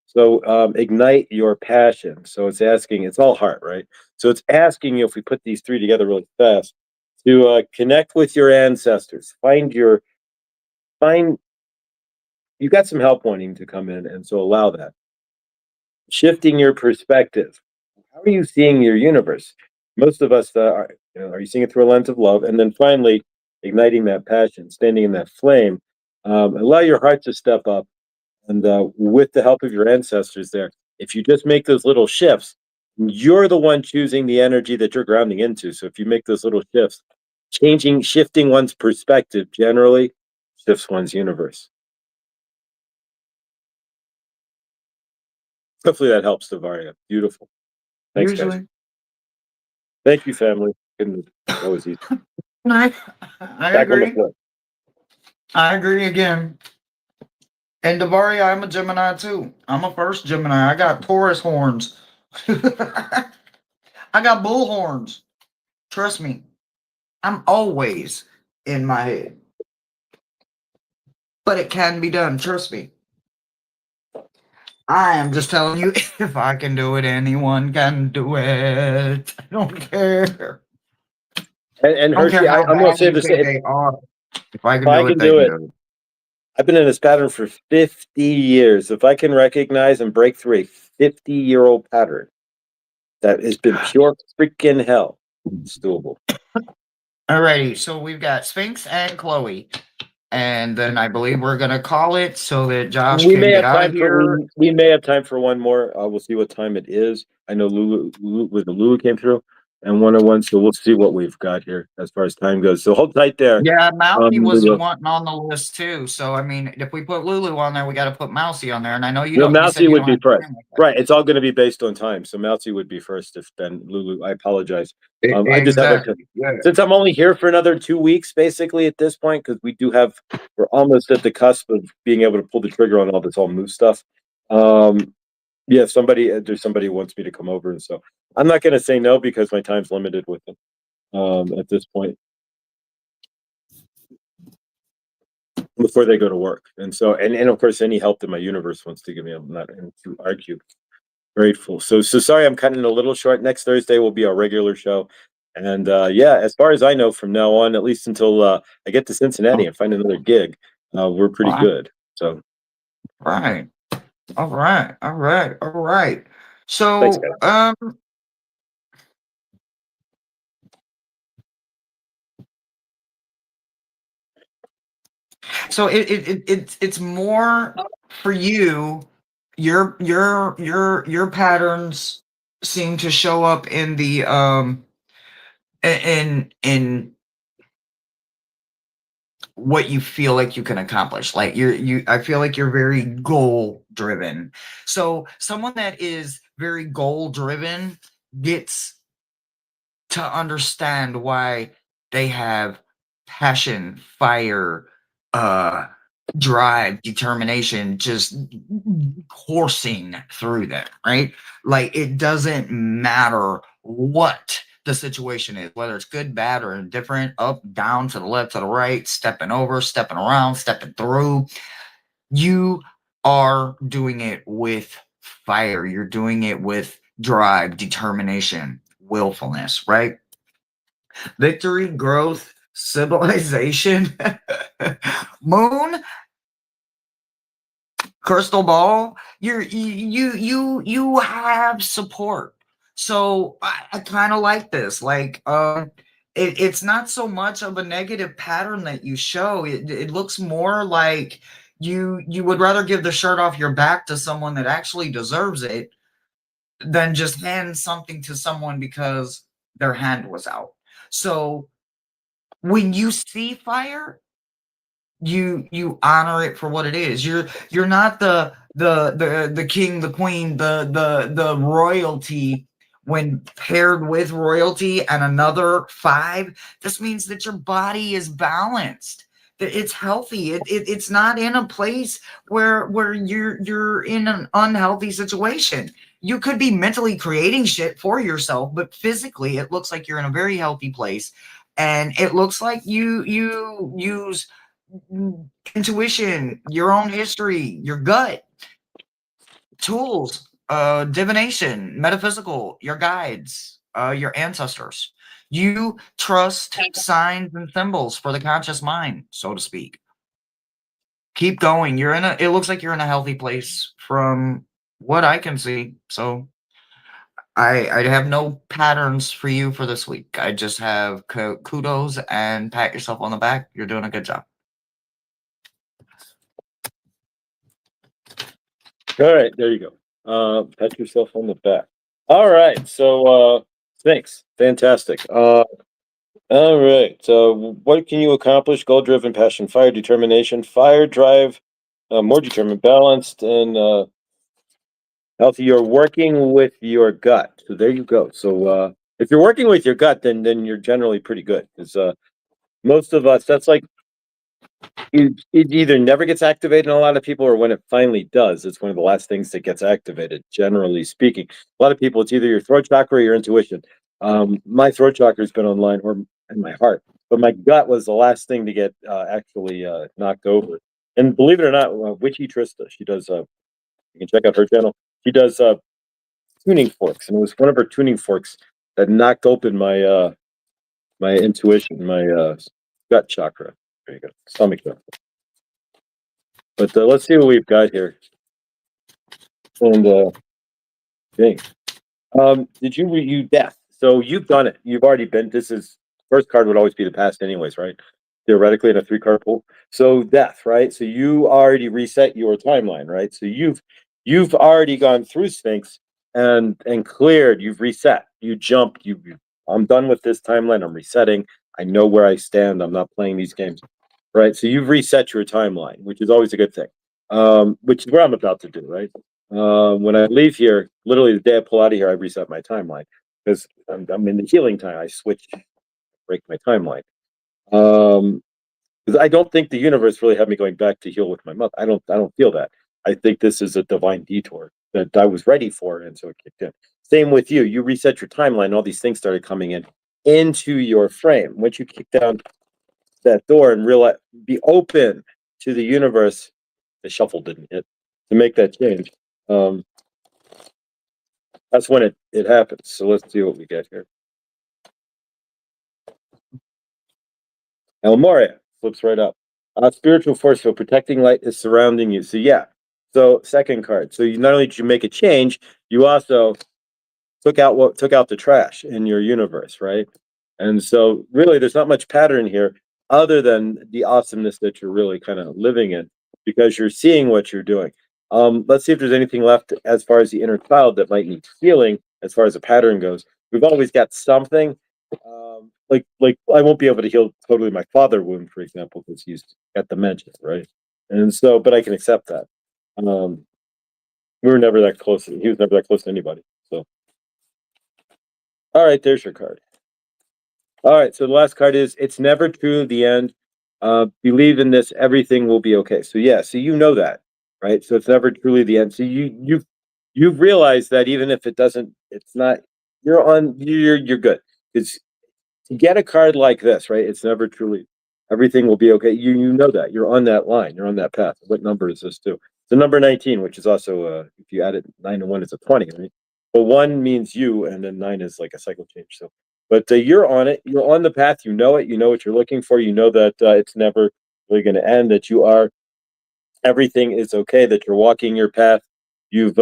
So ignite your passion. So it's asking, it's all heart, right? So it's asking you, if we put these three together really fast, to connect with your ancestors. You got some help wanting to come in, and so allow that. Shifting your perspective. How are you seeing your universe? Most of us are you seeing it through a lens of love? And then finally, igniting that passion, standing in that flame. Allow your heart to step up. And with the help of your ancestors there, if you just make those little shifts, you're the one choosing the energy that you're grounding into. So if you make those little shifts, shifting one's perspective generally shifts one's universe. Hopefully that helps, Tavaria. Beautiful. Thanks, Usually. guys. Thank you, family. That was easy. I Back on the agree. floor. I agree again. And Davaria, I'm a Gemini too. I'm a first Gemini. I got Taurus horns. I got bull horns. Trust me. I'm always in my head. But it can be done. Trust me. I am just telling you, if I can do it, anyone can do it. I don't care. And I don't care Hershey, how I'm going to bad say you this. think they are. If I can If I do it, can they do can it, do it. I've been in this pattern for 50 years. If I can recognize and break through a 50-year-old pattern that has been pure freaking hell, it's doable. Alrighty, so we've got Sphinx and Chloe. And then I believe we're gonna call it so that Josh We can may get have out of time for here. we may have time for one more. We'll see what time it is. I know Lulu came through, and 101. So we'll see what we've got here as far as time goes. So hold tight there. Yeah, Mousy was Lulu. wanting on the list too. So I mean, if we put Lulu on there, we got to put Mousy on there. And I know you Well, don't. You said Mousy you would don't be have first. time like that. Right. It's all going to be based on time. So Mousy would be first if then Lulu. I apologize. I just have Exactly. Yeah. since I'm only here for another 2 weeks, basically at this point, because we're almost at the cusp of being able to pull the trigger on all this all move stuff. Yeah, there's somebody who wants me to come over, and so I'm not going to say no because my time's limited with them at this point before they go to work. And so, and of course, any help that my universe wants to give me, I'm not going to argue. Grateful. So sorry, I'm cutting it a little short. Next Thursday will be our regular show. And yeah, as far as I know, from now on, at least until I get to Cincinnati and find another gig, we're pretty good. So, Right. All right. All right. All right. thanks, So, guys. so it's more for you. Your patterns seem to show up in the in what you feel like you can accomplish. Like I feel like you're very goal driven. So someone that is very goal driven gets to understand why they have passion, fire, drive, determination, just coursing through them, right? Like it doesn't matter what the situation is, whether it's good, bad, or indifferent, up, down, to the left, to the right, stepping over, stepping around, stepping through. You are doing it with fire. You're doing it with drive, determination, willfulness, right? Victory, growth, civilization, moon, crystal ball. You have support. So I kind of like this. Like it's not so much of a negative pattern that you show. It looks more like you would rather give the shirt off your back to someone that actually deserves it than just hand something to someone because their hand was out. So when you see fire, you honor it for what it is. You're not the king, the queen, the royalty. When paired with royalty and another 5, this means that your body is balanced, that it's healthy. It's not in a place where you're in an unhealthy situation. You could be mentally creating shit for yourself, but physically it looks like you're in a very healthy place, and it looks like you use intuition, your own history, your gut, tools, divination, metaphysical, your guides, your ancestors. You trust signs and symbols for the conscious mind, so to speak. Keep going. It looks like you're in a healthy place from what I can see. So I have no patterns for you for this week. I just have kudos and pat yourself on the back. You're doing a good job. All right, there you go. Pat yourself on the back. All right, so thanks. Fantastic. All right. So what can you accomplish? Goal-driven, passion, fire, determination, fire, drive, more determined, balanced, and healthy. You're working with your gut. So there you go. So if you're working with your gut, then you're generally pretty good. Because most of us, that's like it either never gets activated in a lot of people, or when it finally does, it's one of the last things that gets activated, generally speaking. A lot of people, it's either your throat chakra or your intuition. My throat chakra has been online, or in my heart, but my gut was the last thing to get actually knocked over. And believe it or not, Witchy Trista, she does, you can check out her channel. She does tuning forks, and it was one of her tuning forks that knocked open my intuition, my gut chakra. There you go, stomach chakra. But let's see what we've got here. And dang. Did you death? So you've done it. You've already been. This is first card would always be the past, anyways, right? Theoretically, in a 3-card pool. So death, right? So you already reset your timeline, right? So you've already gone through Sphinx and cleared. You've reset. You jumped. I'm done with this timeline. I'm resetting. I know where I stand. I'm not playing these games, right? So you've reset your timeline, which is always a good thing. Which is what I'm about to do, right? When I leave here, literally the day I pull out of here, I reset my timeline because I'm in the healing time. I switch, break my timeline. Because I don't think the universe really had me going back to heal with my mother. I don't feel that. I think this is a divine detour that I was ready for, and so it kicked in. Same with you. You reset your timeline. All these things started coming in into your frame. Once you kick down that door and realize, be open to the universe. The shuffle didn't hit to make that change. That's when it happens. So let's see what we get here. El Moria flips right up. Spiritual force field, protecting light is surrounding you. So yeah. So second card. So you not only did you make a change, you also took out the trash in your universe, right? And so really there's not much pattern here other than the awesomeness that you're really kind of living in because you're seeing what you're doing. Let's see if there's anything left as far as the inner child that might need healing as far as a pattern goes. We've always got something. Like I won't be able to heal totally my father wound, for example, because he's got dementia, right? And so, but I can accept that. We were never that close. He was never that close to anybody. So, all right, there's your card. All right. So the last card is it's never true. The end. Believe in this. Everything will be okay. So yeah. So you know that, right? So it's never truly the end. So you've realized that even if it doesn't, it's not. You're good. It's to get a card like this, right? It's never truly. Everything will be okay. You know that you're on that line. You're on that path. What number is this too? The number 19, which is also if you add it 9 and 1, it's a 20, right? But 1 means you, and then 9 is like a cycle change. So, but you're on it. You're on the path. You know it. You know what you're looking for. You know that it's never really going to end. That you are. Everything is okay. That you're walking your path. You've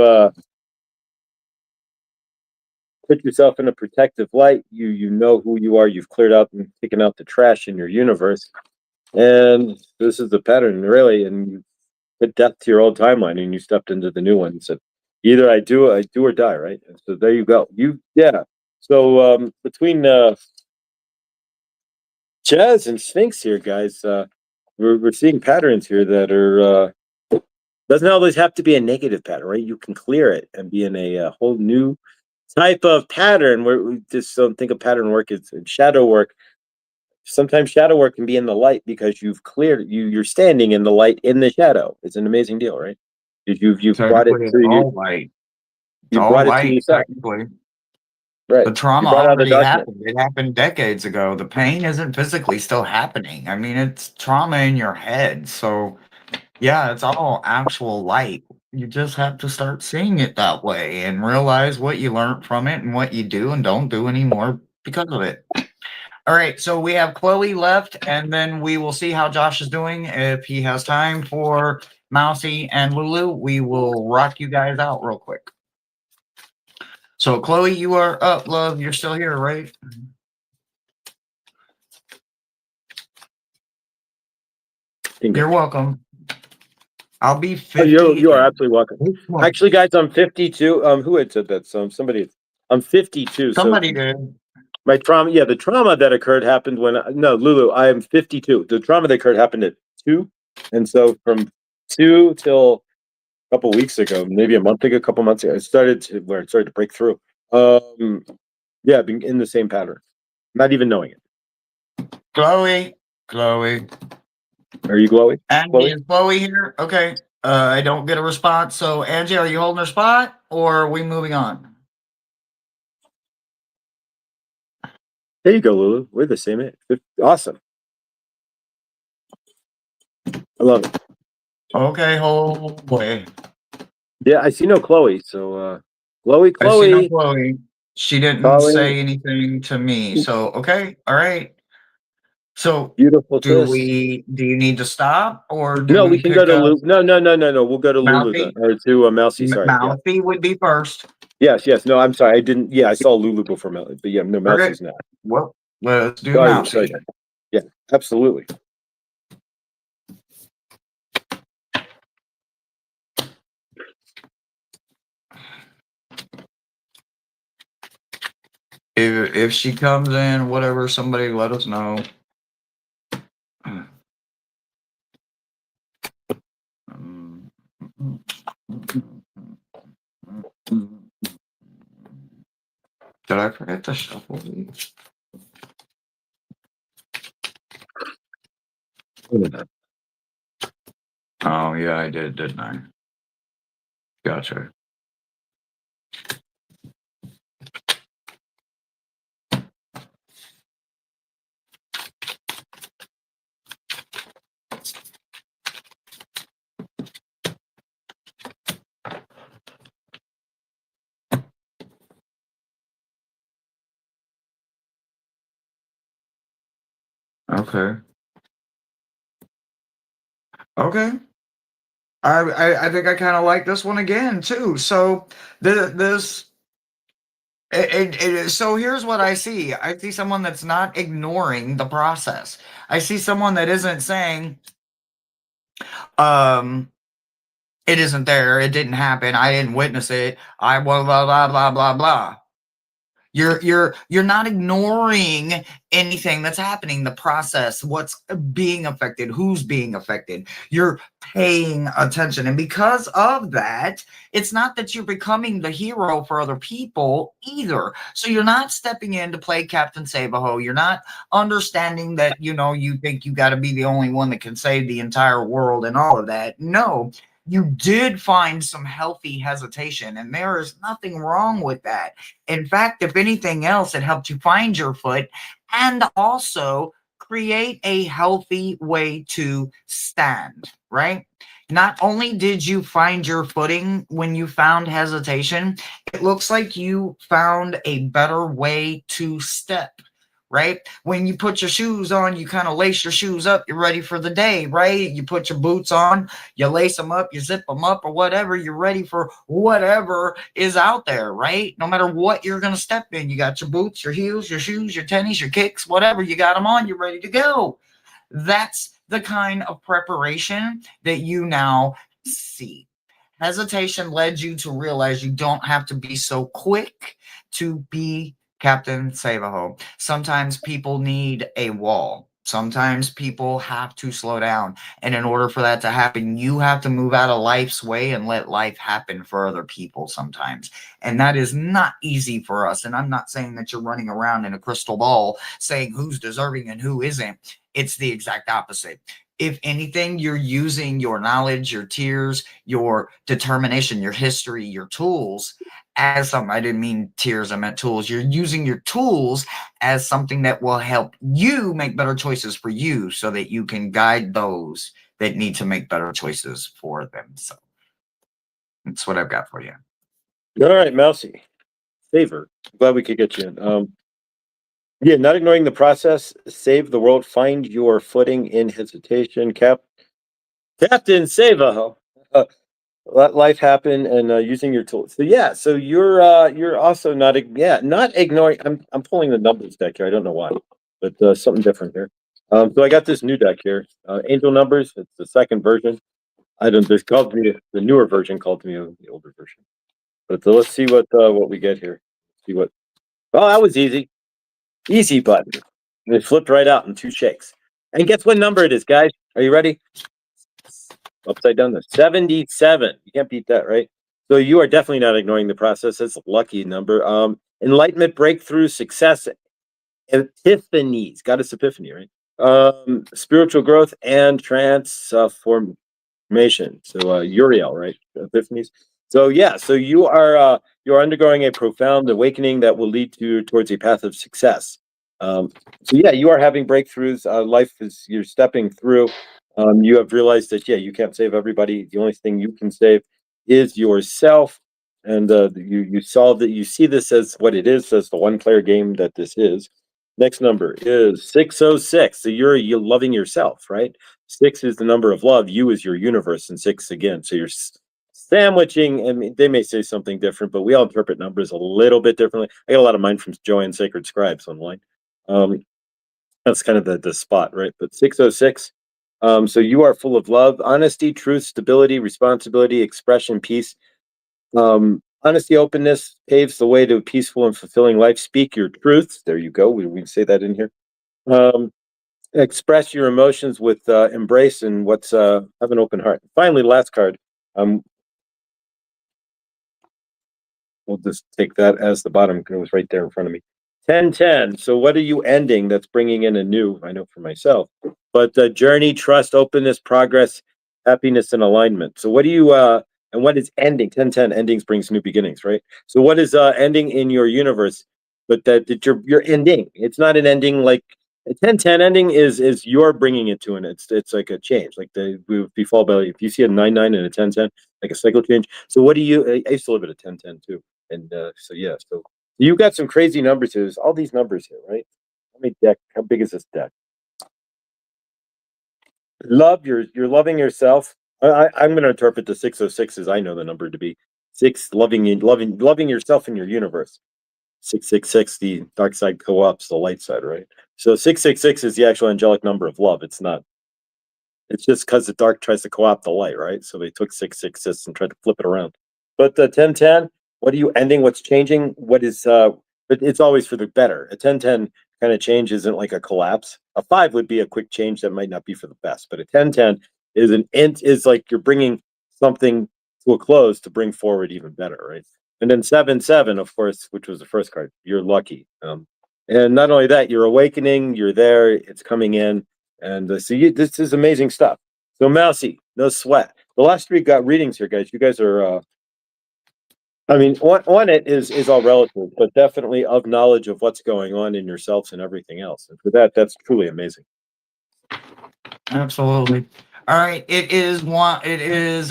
put yourself in a protective light. You know who you are. You've cleared out and taken out the trash in your universe. And this is the pattern, really. And you put depth to your old timeline, and you stepped into the new one and said, "Either I do or die." Right. And so there you go. Yeah. So between Jazz and Sphinx here, guys, we're seeing patterns here that are doesn't always have to be a negative pattern, right? You can clear it and be in a whole new type of pattern where we just don't think of pattern work as shadow work. Sometimes shadow work can be in the light because you've cleared you're standing in the light in the shadow. It's an amazing deal, right? You've brought it Technically, it's to you. all light. It's You all brought it to light, yourself, technically. right? The You trauma brought out the already darkness. happened. It happened decades ago. The pain isn't physically still happening. I mean, it's trauma in your head. So, yeah, it's all actual light. You just have to start seeing it that way and realize what you learned from it and what you do and don't do anymore because of it. All right, so we have Chloe left, and then we will see how Josh is doing. If he has time for Mousy and Lulu, we will rock you guys out real quick. So, Chloe, you are up, love. You're still here, right? You're welcome. I'll be 50. You are absolutely welcome. One. Actually, guys, I'm 52. Who had said that? Somebody. I'm 52. Somebody So did. my trauma, yeah, the trauma that occurred happened when no, Lulu, I am 52. The trauma that occurred happened at 2, and so from 2 till a couple weeks ago, maybe a month ago, a couple months ago, it started to break through. Yeah, being in the same pattern, not even knowing it. Chloe. Are you glowing? Angie, is Chloe here? Okay. I don't get a response. So, Angie, are you holding her spot or are we moving on? There you go, Lulu. We're the same age. Awesome. I love it. Okay, hold boy. Yeah, I see no Chloe. So, Chloe. I see no Chloe. She didn't Chloe. say anything to me. So, okay. All right. So, Beautiful do kiss. you need to stop or do No, we we can go pick to up Lulu. No. We'll go to Lulu then. Mouthy? Or to Mousy. Sorry. Yeah. Mouthy would be first. Yes. No, I'm sorry. I didn't. Yeah, I saw Lulu before Mousy. But yeah, no, Okay. Mousy's not. Well, let's do Sorry. Mousy. Yeah, absolutely. If she comes in, whatever, somebody let us know. Did I forget to shuffle these? Oh yeah, I did, didn't I? Gotcha. Okay. Okay. I think I kind of like this one again too. So this so here's what I see. I see someone that's not ignoring the process. I see someone that isn't saying, it isn't there, it didn't happen, I didn't witness it, I blah blah blah blah blah blah. You're not ignoring anything that's happening, the process, what's being affected, who's being affected. You're paying attention. And because of that, it's not that you're becoming the hero for other people either. So you're not stepping in to play Captain Save-A-Ho. You're not understanding that, you think you got to be the only one that can save the entire world and all of that. No, you did find some healthy hesitation, and there is nothing wrong with that. In fact, if anything else, it helped you find your foot and also create a healthy way to stand, right? Not only did you find your footing when you found hesitation, it looks like you found a better way to step, right? When you put your shoes on, you kind of lace your shoes up, you're ready for the day, right? You put your boots on, you lace them up, you zip them up, or whatever, you're ready for whatever is out there, right? No matter what you're going to step in, you got your boots, your heels, your shoes, your tennies, your kicks, whatever, you got them on, you're ready to go. That's the kind of preparation that you now see. Hesitation led you to realize you don't have to be so quick to be Captain Save-A-Ho. Sometimes people need a wall. Sometimes people have to slow down. And in order for that to happen, you have to move out of life's way and let life happen for other people sometimes. And that is not easy for us. And I'm not saying that you're running around in a crystal ball saying who's deserving and who isn't. It's the exact opposite. If anything, you're using your knowledge, your tears, your determination, your history, your tools as something. I didn't mean tears, I meant tools. You're using your tools as something that will help you make better choices for you so that you can guide those that need to make better choices for them. So that's what I've got for you. All right, Mousy. Favor. Glad we could get you in. Yeah, not ignoring the process. Save the world. Find your footing in hesitation. Captain Save-A-Ho. Let life happen and using your tools. So yeah, so you're also not ignoring. I'm pulling the numbers deck here. I don't know why, but something different here. So I got this new deck here, Angel Numbers. It's the second version. I don't. This called me the newer version called me the older version. But let's see what we get here. See what. Oh, that was easy. Easy button. And it flipped right out in two shakes. And guess what number it is, guys? Are you ready? Upside down there. 77. You can't beat that, right? So you are definitely not ignoring the process. That's a lucky number. Enlightenment, breakthrough, success, epiphanies. Got us epiphany, right? Spiritual growth and transformation. So Uriel, right? Epiphanies. So yeah, so you're undergoing a profound awakening that will lead you towards a path of success. So yeah, you are having breakthroughs. Life is you're stepping through. You have realized that yeah, you can't save everybody. The only thing you can save is yourself. And you solve that. You see this as what it is, as the one player game that this is. Next number is 606. So you're loving yourself, right? Six is the number of love. You is your universe, and six again. So you're sandwiching. I mean, they may say something different, but we all interpret numbers a little bit differently. I got a lot of mine from Joanne Sacred Scribes online. That's kind of the spot, right? But 606. So you are full of love, honesty, truth, stability, responsibility, expression, peace. Honesty, openness paves the way to a peaceful and fulfilling life. Speak your truth. There you go. We say that in here. Express your emotions with embrace and have an open heart. Finally, last card. We'll just take that as the bottom because it was right there in front of me. 1010. So what are you ending that's bringing in a new, I know for myself, but journey, trust, openness, progress, happiness, and alignment. So what do you, and what is ending? 1010, endings brings new beginnings, right? So what is ending in your universe, but that you're ending? It's not an ending like a 1010 ending is you're bringing it to an, it's like a change, like we would be followed by, if you see a 99 and a 1010, like a cycle change. So what do you, I used to live at a 1010 too. And so yeah, so you got some crazy numbers here. There's all these numbers here, right? How big is this deck? Love, you're loving yourself. I'm going to interpret the 606 as I know the number to be. Six, loving yourself in your universe. 666, the dark side co-ops the light side, right? So 666 is the actual angelic number of love. It's not. It's just because the dark tries to co-opt the light, right? So they took 666 and tried to flip it around. But the 1010, what are you ending? What's changing? What is but it's always for the better. A 10-10 kind of change isn't like a collapse. A 5 would be a quick change that might not be for the best, but a 10-10 is like you're bringing something to a close to bring forward even better, right? And then 7-7, of course, which was the first card, you're lucky. And not only that, you're awakening, you're there, it's coming in. And this is amazing stuff. So Mousy, no sweat. The last 3 got readings here, guys. You guys are, I mean, on it is all relative, but definitely of knowledge of what's going on in yourselves and everything else. And for that, that's truly amazing. Absolutely. All right, it is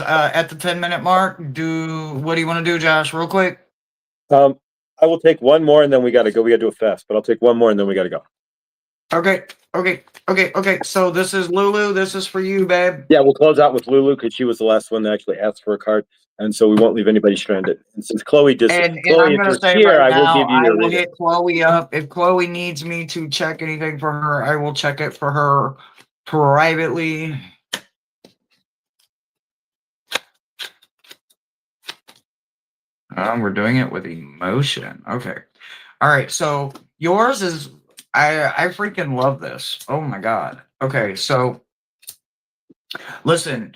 at the 10-minute mark. What do you want to do, Josh, real quick? I will take one more and then we gotta go. We gotta do it fast, but I'll take one more and then we gotta go. Okay. So this is Lulu. This is for you, babe. Yeah, we'll close out with Lulu because she was the last one that actually asked for a card, and so we won't leave anybody stranded. And since Chloe And Chloe I'm gonna is say here, right I will now, give you I your will reading. hit Chloe up. If Chloe needs me to check anything for her, I will check it for her privately. We're doing it with emotion. Okay. All right. So yours is I freaking love this. Oh my god. Okay. So listen,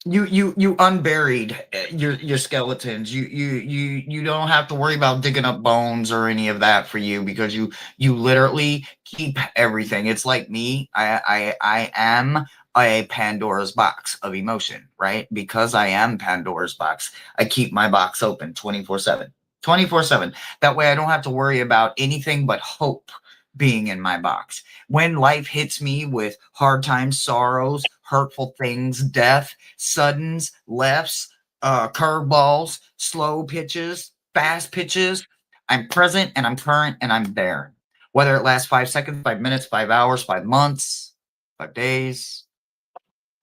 you unburied your skeletons. You don't have to worry about digging up bones or any of that for you because you literally keep everything. It's like me. I am a Pandora's box of emotion, right? Because I am Pandora's box, I keep my box open 24/7. 24/7. That way I don't have to worry about anything but hope being in my box. When life hits me with hard times, sorrows, hurtful things, death, suddens, lefts, curveballs, slow pitches, fast pitches, I'm present and I'm current and I'm there. Whether it lasts 5 seconds, 5 minutes, 5 hours, 5 months, 5 days,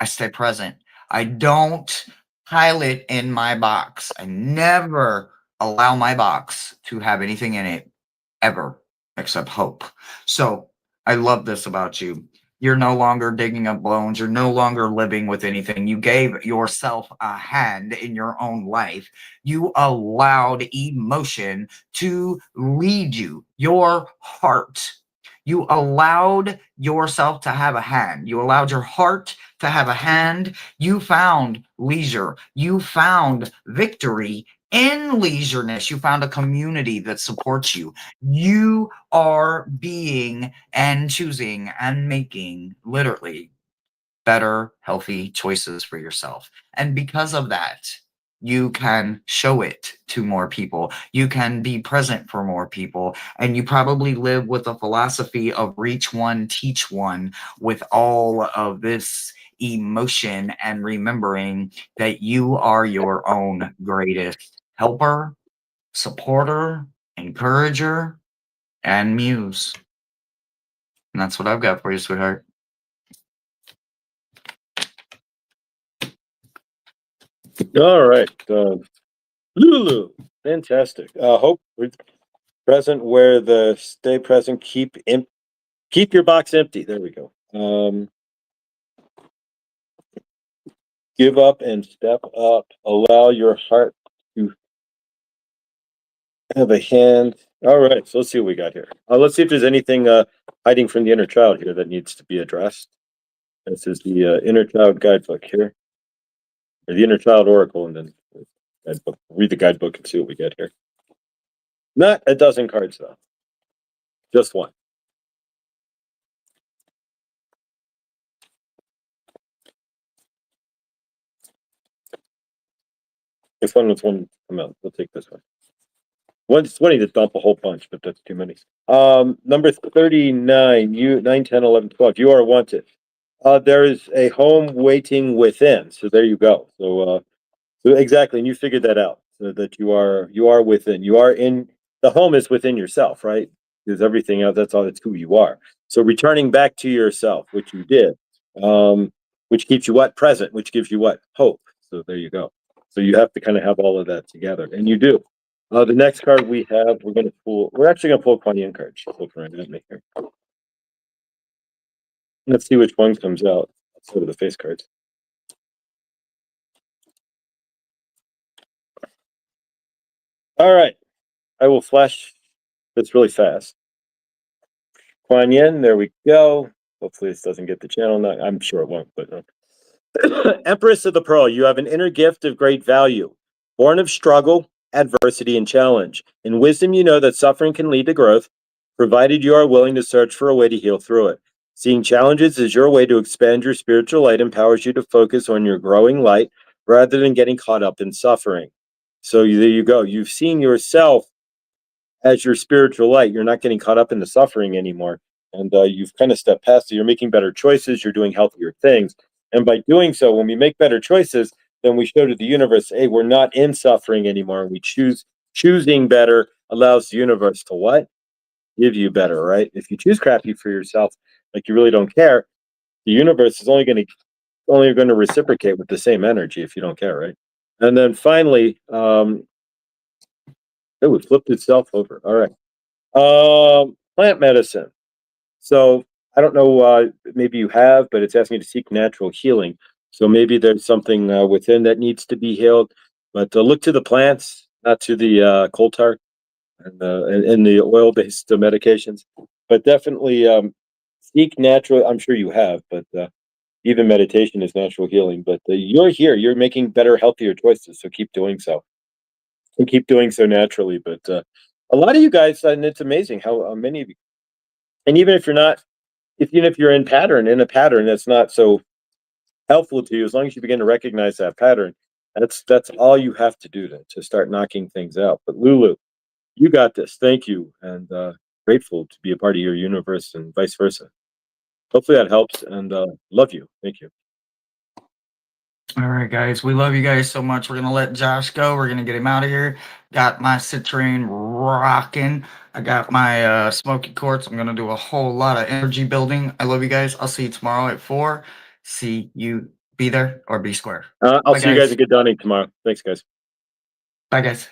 I stay present. I don't pilot in my box. I never allow my box to have anything in it ever except hope. So I love this about you. You're no longer digging up bones. You're no longer living with anything. You gave yourself a hand in your own life. You allowed emotion to lead you, your heart. You allowed yourself to have a hand. You allowed your heart to have a hand. You found leisure. You found victory in leisureness. You found a community that supports you. You are being and choosing and making literally better, healthy choices for yourself. And because of that, you can show it to more people. You can be present for more people. And you probably live with a philosophy of reach one, teach one, with all of this emotion and remembering that you are your own greatest helper, supporter, encourager, and muse. And that's what I've got for you, sweetheart. All right, Lulu, fantastic. Hope present where the stay present. Keep your box empty. There we go. Give up and step up. Allow your heart to have a hand. All right, so let's see what we got here. Let's see if there's anything hiding from the inner child here that needs to be addressed. This is the inner child guidebook here, or the inner child oracle, and then guidebook. Read the guidebook and see what we get here. Not a dozen cards though, just one. If one was one come out, we'll take this one. It's funny to dump a whole bunch, but that's too many. Number 39, you 9, 10, 11, 12. You are wanted. There is a home waiting within. So there you go. So exactly, and you figured that out. So that you are within. You are in the home is within yourself, right? Because everything else, that's who you are. So returning back to yourself, which you did, which keeps you what? Present, which gives you what? Hope. So there you go. So you have to kind of have all of that together, and you do. The next card we have, we're actually going to pull Kuan Yin card. She's looking right at me here. Let's see which one comes out. Let's go to the face cards. All right. I will flash It's really fast. Kuan Yin, there we go. Hopefully this doesn't get the channel. I'm sure it won't, but Empress of the Pearl, you have an inner gift of great value, born of struggle, adversity, and challenge. In wisdom, you know that suffering can lead to growth, provided you are willing to search for a way to heal through it. Seeing challenges as your way to expand your spiritual light empowers you to focus on your growing light rather than getting caught up in suffering. So there you go. You've seen yourself as your spiritual light. You're not getting caught up in the suffering anymore. And you've kind of stepped past it. You're making better choices. You're doing healthier things. And by doing so, when we make better choices, then we show to the universe, hey, we're not in suffering anymore. We choosing better allows the universe to what? Give you better, right? If you choose crappy for yourself, like you really don't care, the universe is only going to reciprocate with the same energy if you don't care, right? And then finally, it flipped itself over. All right. Plant medicine. So I don't know, maybe you have, but it's asking you to seek natural healing. So maybe there's something within that needs to be healed. But look to the plants, not to the coal tar and the oil-based medications. But definitely seek natural. I'm sure you have, but even meditation is natural healing. But you're here. You're making better, healthier choices. So keep doing so. And keep doing so naturally. But a lot of you guys, and it's amazing how many of you, and even if you're not, even if you're in a pattern that's not so helpful to you, as long as you begin to recognize that pattern, that's all you have to do to start knocking things out. But Lulu, you got this. Thank you, and grateful to be a part of your universe and vice versa. Hopefully that helps, and love you. Thank you. All right, guys. We love you guys so much. We're going to let Josh go. We're going to get him out of here. Got my citrine rocking. I got my smoky quartz. I'm going to do a whole lot of energy building. I love you guys. I'll see you tomorrow at 4. See you. Be there or be square. I'll Bye, see you guys guys. at Good Dawning tomorrow. Thanks, guys. Bye, guys.